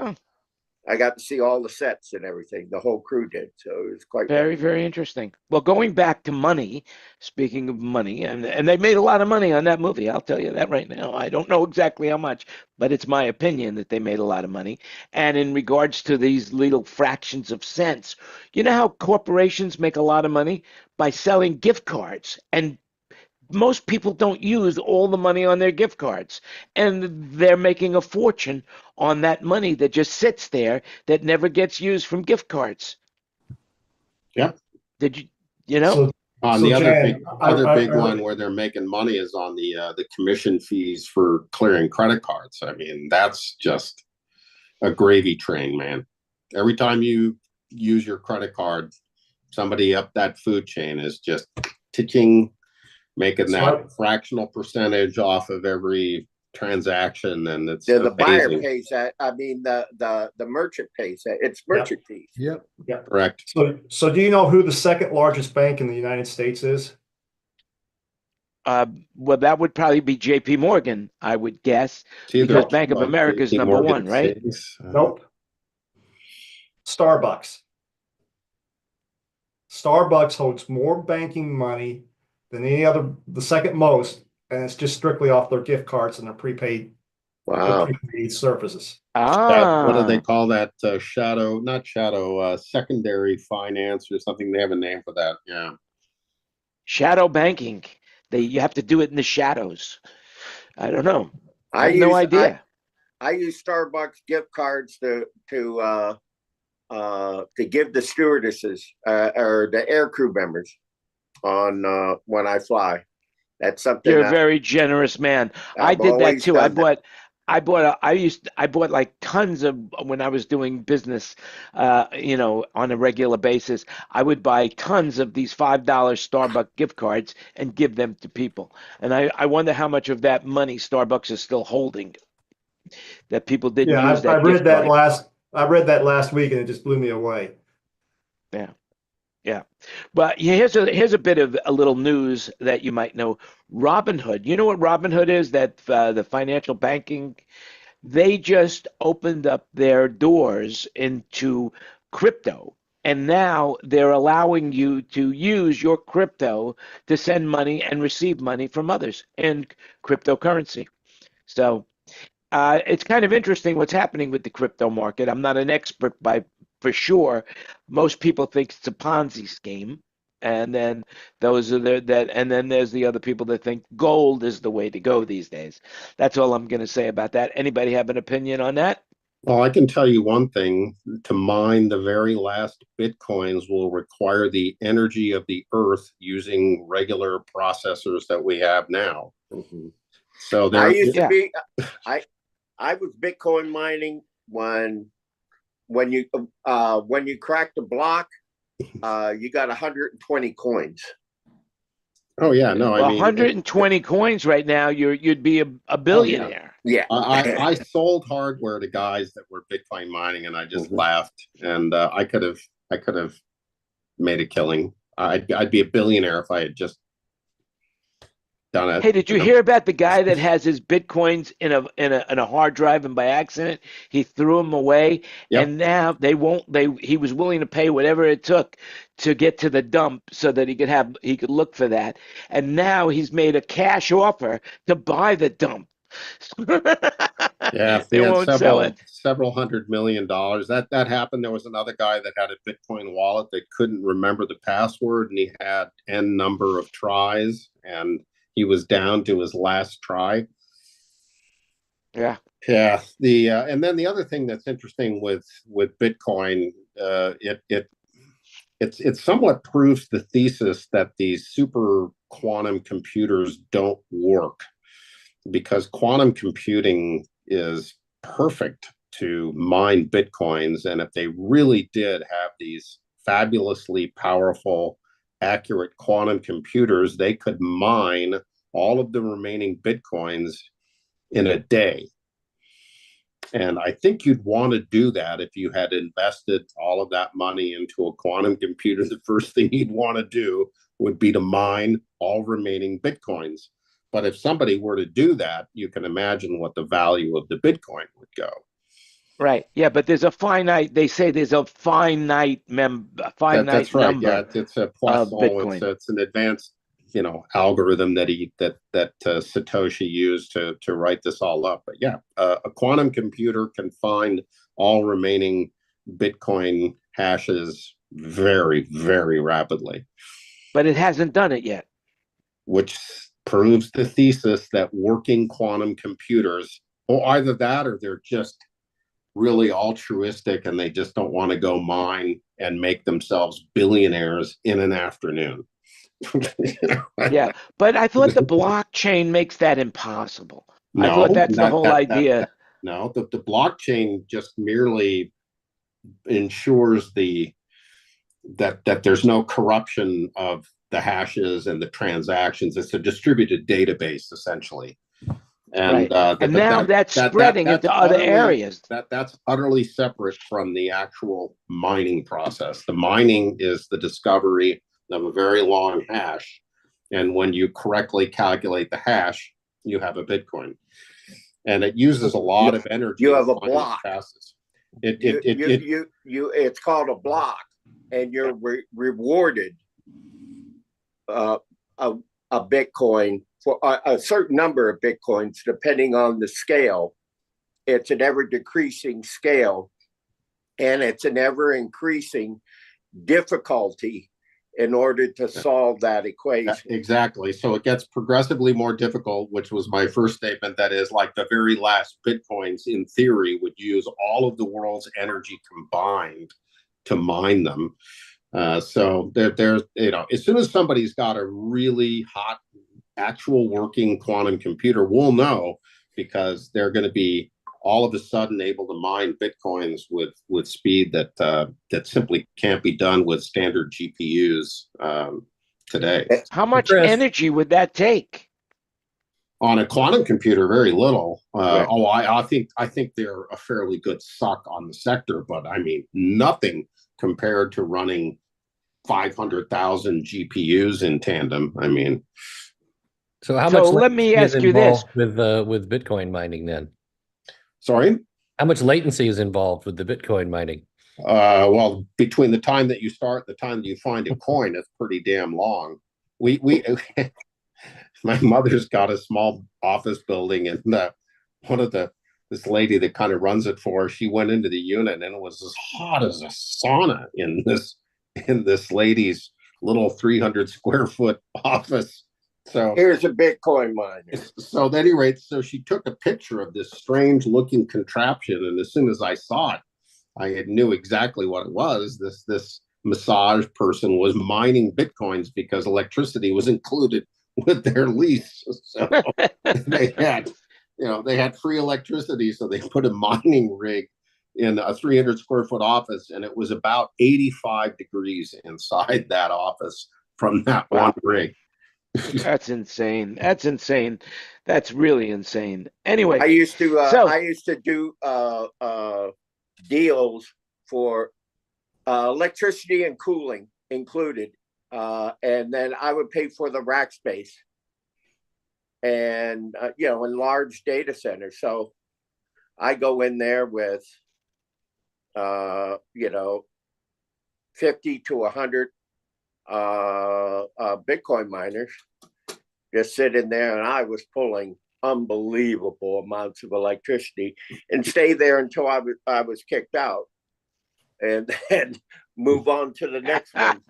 all the sets and everything. The whole crew did, so it was quite Very, very interesting. Well, going back to money, speaking of money, and they made a lot of money on that movie. I'll tell you that right now. I don't know exactly how much, but it's my opinion that they made a lot of money. And in regards to these little fractions of cents, you know how corporations make a lot of money? By selling gift cards. And most people don't use all the money on their gift cards, and they're making a fortune on that money that just sits there that never gets used from gift cards. Yep. Did you know? So, The Jan, other big one where they're making money is on the commission fees for clearing credit cards. I mean, that's just a gravy train, man. Every time you use your credit card, somebody up that food chain is just ticking, making that fractional percentage off of every transaction, and it's the amazing. buyer pays that. I mean, the merchant pays that. It's merchant fees. Yep. Yeah. Correct. So do you know who the second largest bank in the United States is? Well, that would probably be J.P. Morgan, I would guess, because Bank of America is number one, right? Nope. Starbucks. Starbucks holds more banking money than any other, the second most, and it's just strictly off their gift cards and their prepaid services. What do they call that? Secondary finance or something. They have a name for that. Yeah. Shadow banking. You have to do it in the shadows. I don't know. I have no idea. I use Starbucks gift cards to give the stewardesses or the air crew members on when I fly. That's something. You're a very generous man. I did that too. I bought like tons of when I was doing business, on a regular basis. I would buy tons of these $5 Starbucks gift cards and give them to people. And I wonder how much of that money Starbucks is still holding that people didn't Yeah, use I that read gift that card. I read that last week and it just blew me away. Yeah. Yeah. But here's a bit of a little news that you might know. Robinhood. You know what Robinhood is? That the financial banking, they just opened up their doors into crypto. And now they're allowing you to use your crypto to send money and receive money from others in cryptocurrency. So it's kind of interesting what's happening with the crypto market. I'm not an expert for sure. Most people think it's a Ponzi scheme, and then and then there's the other people that think gold is the way to go these days. That's all I'm going to say about that. Anybody have an opinion on that? Well, I can tell you one thing. To mine the very last Bitcoins will require the energy of the earth using regular processors that we have now. Mm-hmm. So I there, used to be, I was Bitcoin mining when you cracked the block, you got 120 coins. oh yeah, no, I Well, mean, 120 coins right now, you'd be a billionaire. Yeah. I sold hardware to guys that were Bitcoin mining, and I just laughed. And I could have made a killing. I'd be a billionaire if I had just done it. Hey, did you hear about the guy that has his bitcoins in a hard drive and by accident he threw them away? Yep. And now he was willing to pay whatever it took to get to the dump so that he could look for that. And now he's made a cash offer to buy the dump. Yeah, They won't sell it. several $100 million. That happened. There was another guy that had a Bitcoin wallet that couldn't remember the password, and he had n number of tries, and he was down to his last try. Yeah. Yeah. And then the other thing that's interesting with Bitcoin, it somewhat proves the thesis that these super quantum computers don't work, because quantum computing is perfect to mine Bitcoins. And if they really did have these fabulously powerful, accurate quantum computers, they could mine all of the remaining Bitcoins in a day. And I think you'd want to do that if you had invested all of that money into a quantum computer. The first thing you'd want to do would be to mine all remaining Bitcoins. But if somebody were to do that, you can imagine what the value of the Bitcoin would go. Right. Yeah, but there's a finite. They say there's a finite That's right. number. Yeah, it's a Poisson. Bitcoin. It's an advanced, algorithm that Satoshi used to write this all up. But yeah, a quantum computer can find all remaining Bitcoin hashes very, very rapidly. But it hasn't done it yet. Which proves the thesis that working quantum computers, or either that or they're just really altruistic and they just don't want to go mine and make themselves billionaires in an afternoon. Yeah, but I thought the blockchain makes that impossible. No, I thought that's the whole idea. No, the blockchain just merely ensures that there's no corruption of the hashes and the transactions. It's a distributed database, essentially. And, right. And now that's spreading into other areas. That's utterly separate from the actual mining process. The mining is the discovery of a very long hash. And when you correctly calculate the hash, you have a Bitcoin. And it uses a lot of energy. You have a block. It's called a block, and you're rewarded a Bitcoin for a certain number of Bitcoins, depending on the scale. It's an ever decreasing scale, and it's an ever increasing difficulty in order to solve that equation. Exactly. So it gets progressively more difficult, which was my first statement. That is, like, the very last Bitcoins, in theory, would use all of the world's energy combined to mine them. So there's, as soon as somebody's got a really hot, actual working quantum computer, we'll know because they're going to be all of a sudden able to mine Bitcoins with speed that simply can't be done with standard GPUs today. How much Chris. energy would that take? On a quantum computer, very little. Right. I think they're a fairly good suck on the sector, but I mean nothing compared to running 500,000 GPUs in tandem. I mean, So how So much let me latency is ask you this. involved with Bitcoin mining then? sorry. How much latency is involved with the Bitcoin mining? Well, between the time that you start and the time that you find a coin, it's pretty damn long. We my mother's got a small office building, and this lady that kind of runs it for her, she went into the unit and it was as hot as a sauna in this lady's little 300 square foot office. So Here's a Bitcoin miner. so at any rate, so she took a picture of this strange looking contraption, and as soon as I saw it, I knew exactly what it was. This massage person was mining Bitcoins because electricity was included with their lease. So they had free electricity, so they put a mining rig in a 300 square foot office, and it was about 85 degrees inside that office from that one rig. That's insane. That's insane. That's really insane. Anyway, I used to so do deals for electricity and cooling included, and then I would pay for the rack space, and in large data centers. So I go in there with 50 to 100 Bitcoin miners, just sitting there, and I was pulling unbelievable amounts of electricity, and stay there until I was kicked out, and then move on to the next one.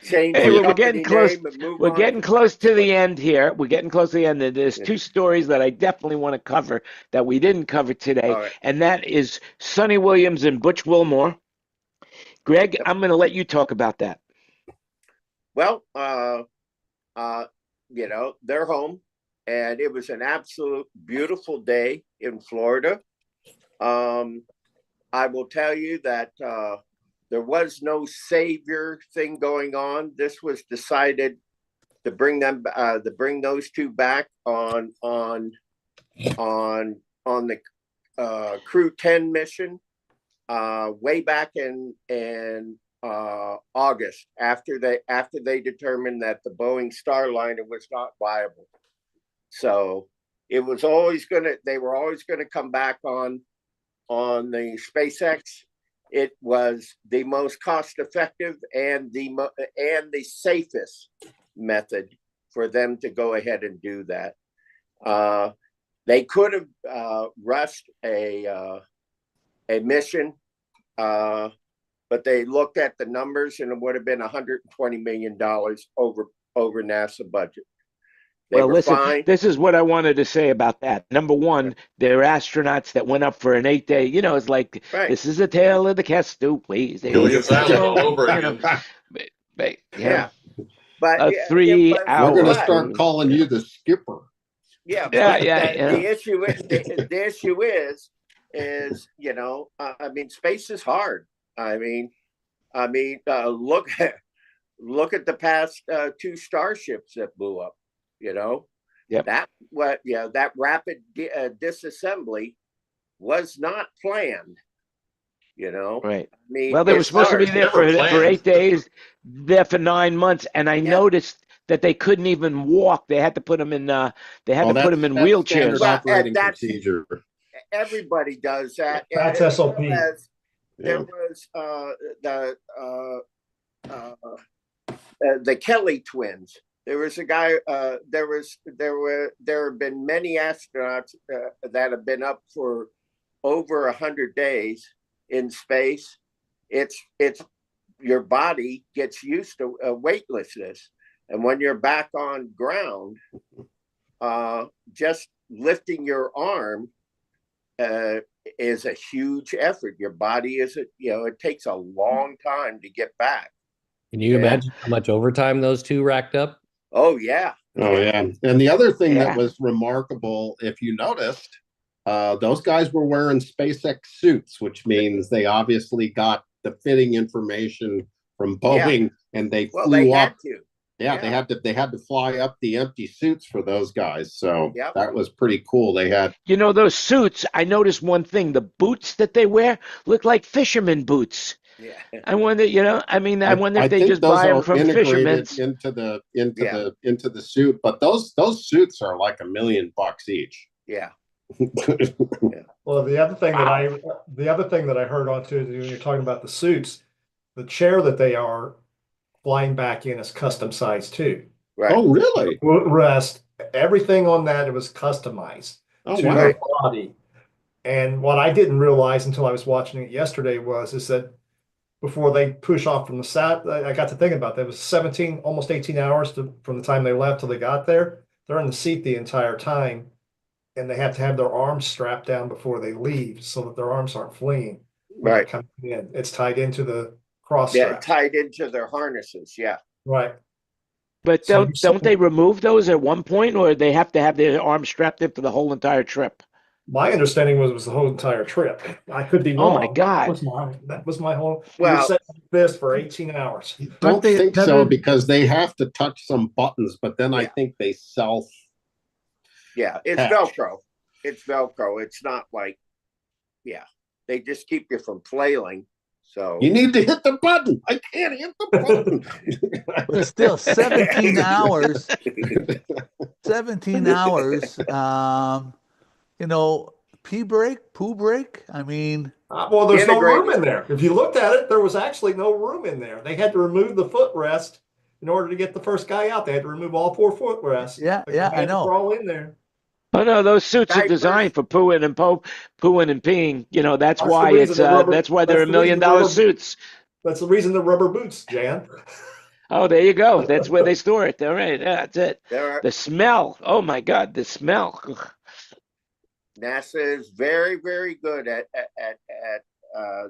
Change hey, the we're getting company close. name and move We're on getting to close to next the one. end here. We're getting close to the end. And there's two stories that I definitely want to cover that we didn't cover today, All right. and that is Sonny Williams and Butch Wilmore. Greg, I'm going to let you talk about that. Well, they're home, and it was an absolute beautiful day in Florida. I will tell you that there was no savior thing going on. This was decided to bring those two back on the Crew 10 mission way back in August, after they determined that the Boeing Starliner was not viable. So they were always gonna come back on the SpaceX. It was the most cost effective and the safest method for them to go ahead and do that. They could have rushed a mission, but they looked at the numbers, and it would have been $120 million over NASA budget. Well, listen, this is what I wanted to say about that. Number one, they're astronauts that went up for an 8-day. It's like, This is a tale of the castaways. Gilligan's Island all over again. Yeah. But 3 hour. We're going to start calling you the skipper. Yeah. Yeah. The issue is, space is hard. Look at the past 2 starships that blew up. That rapid disassembly was not planned. Right. Well, they were supposed to be there for 8 days, there for 9 months, and I noticed that they couldn't even walk. They had to put them in. They had to put them in wheelchairs. Operating procedure. Everybody does that. That's SOP. There was the Kelly twins. There was a guy. There have been many astronauts that have been up for over 100 days in space. It's your body gets used to weightlessness, and when you're back on ground, just lifting your arm is a huge effort. Your body it takes a long time to get back. Can you imagine how much overtime those two racked up? Oh yeah, Oh yeah. And the other thing that Yeah. was remarkable, if you noticed, those guys were wearing SpaceX suits, which means they obviously got the fitting information from Boeing, and they Well, flew they up. had to. Yeah, they had to fly up the empty suits for those guys. So Yep. that was pretty cool. They had You know, those suits, I noticed one thing. The boots that they wear look like fisherman boots. Yeah. I wonder, I wonder I if they think just those buy them are from integrated fishermen's. into the Yeah. into the suit, but those suits are like $1 million each. Yeah. Well, the other thing Wow. that I heard on too, when you're talking about the suits, the chair that they are flying back in is custom sized too. Right. Oh, really? Rest, everything on that, it was customized Oh, to wow. the body. And what I didn't realize until I was watching it yesterday is that before they push off from the sat, I got to thinking about that. It was 17, almost 18 hours from the time they left till they got there. They're in the seat the entire time, and they have to have their arms strapped down before they leave so that their arms aren't fleeing when they're Right. coming in. It's tied into the cross Yeah. straps. Tied into their harnesses. Yeah. Right. But So don't they remove those at one point, or they have to have their arms strapped in for the whole entire trip? my understanding was it was the whole entire trip. I could be Oh wrong. my God. That was my whole. Well- You're setting this for 18 hours. Don't they think so tethered- because they have to touch some buttons, but then I Yeah. think they self. Yeah. It's Patch. Velcro. It's Velcro. It's not like, yeah. They just keep you from flailing. So You need to hit the button. I can't hit the button. But still, 17 hours. 17 hours. Poo break. I mean, Well, there's no room Integrated. in there. If you looked at it, there was actually no room in there. They had to remove the footrest in order to get the first guy out. They had to remove all 4 footrests. Yeah, The yeah, guy I had to know. crawl in there. Oh no, those suits are Diapers. designed for pooing and peeing. That's That's the why reason it's the rubber- that's why they're that's $1 the million reason the rubber- suits. That's the reason the rubber boots, Jan. Oh, there you go. That's where they store it. All right, yeah, that's it. there are, The smell. Oh my God, the smell. Ugh. NASA is very, very good at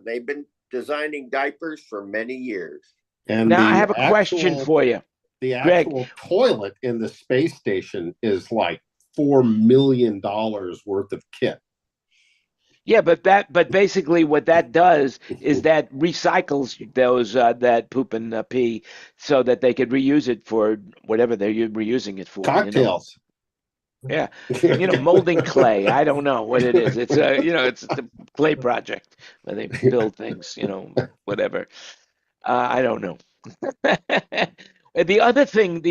they've been designing diapers for many years. And Now the I have a question actual- for you. The Greg. actual toilet in the space station is like $4 million worth of kit. Yeah, but basically what that does is that recycles those that poop and pee so that they could reuse it for whatever they're reusing it for. Cocktails. Yeah, molding clay. I don't know what it is. It's it's the clay project where they build things. Whatever. I don't know. The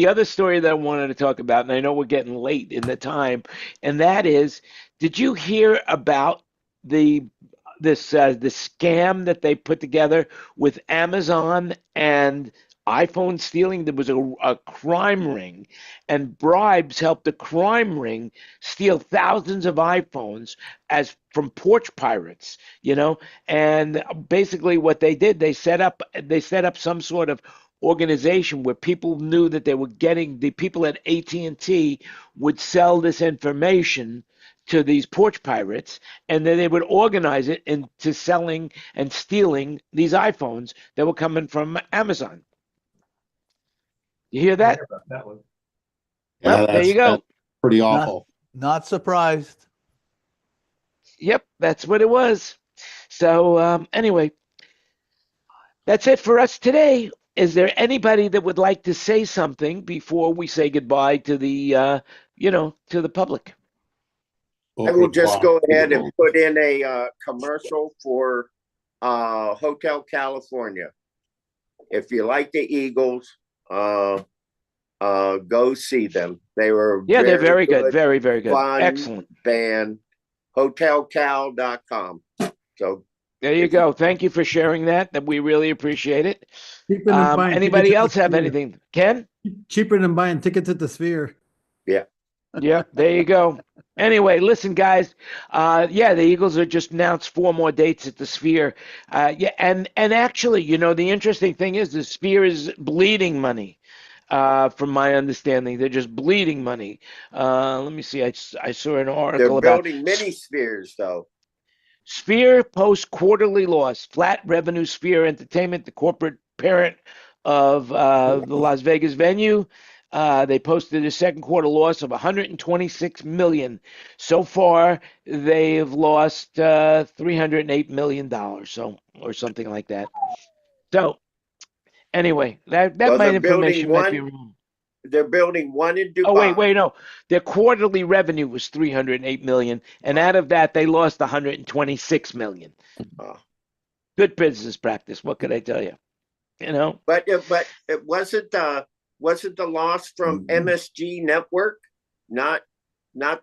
other story that I wanted to talk about, and I know we're getting late in the time, and that is, did you hear about the scam that they put together with Amazon and iPhone stealing? There was a crime ring, and bribes helped the crime ring steal thousands of iPhones as from porch pirates, and basically what they did, they set up some sort of organization where people knew that they were getting, the people at AT&T would sell this information to these porch pirates, and then they would organize it into selling and stealing these iPhones that were coming from Amazon. You hear that? That one. Well, there you go. That's pretty awful. not surprised. Yep, that's what it was. So anyway, that's it for us today. Is there anybody that would like to say something before we say goodbye to the to the public? I will just go ahead and put in a commercial for Hotel California. If you like the Eagles, go see them. They were They're very good. Very, very good. fun Excellent. band. HotelCal.com. So There you go. Thank you for sharing that. That we really appreciate it. Cheaper than buying Anybody tickets at else the have Sphere. anything? Ken? Cheaper than buying tickets at the Sphere. Yeah, there you go. Anyway, listen, guys. The Eagles are just announced 4 more dates at the Sphere. And actually, the interesting thing is the Sphere is bleeding money. From my understanding, they're just bleeding money. Let me see. I saw an they're article about building mini spheres, though. Sphere posts quarterly loss. Flat revenue. Sphere Entertainment, the corporate parent of the Las Vegas venue, They posted a second quarter loss of 126 million. So far, they've lost $308 million, so or something like that. So anyway, that Well, might they're information building might be one. wrong. They're building one in Dubai. Oh wait, no. Their quarterly revenue was 308 million, and out of that they lost 126 million. Oh. Good business practice. What could I tell you? You know. But it wasn't the loss from MSG Network, not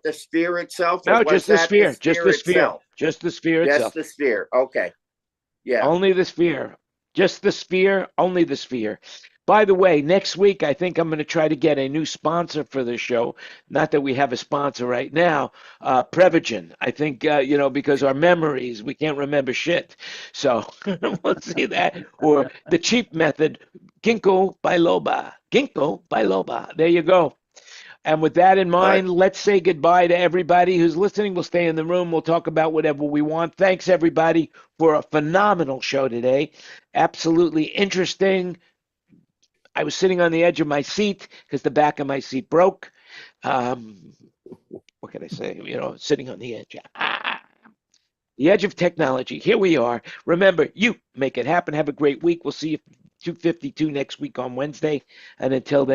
the Sphere itself. No, or just was the that Sphere. Just the Sphere. itself? Just the Sphere Just itself. the Sphere. Okay. Yeah. Only the Sphere. Just the Sphere. Only the Sphere. By the way, next week I think I'm going to try to get a new sponsor for the show. Not that we have a sponsor right now. Prevagen. I think because our memories, we can't remember shit. So we'll see that. Or the cheap method, ginkgo biloba. Ginkgo biloba. There you go. And with that in mind, let's say goodbye to everybody who's listening. We'll stay in the room. We'll talk about whatever we want. Thanks, everybody, for a phenomenal show today. Absolutely interesting. I was sitting on the edge of my seat because the back of my seat broke. What can I say? Sitting on the edge. The edge of technology. Here we are. Remember, you make it happen. Have a great week. We'll see you 252 next week on Wednesday. And until then,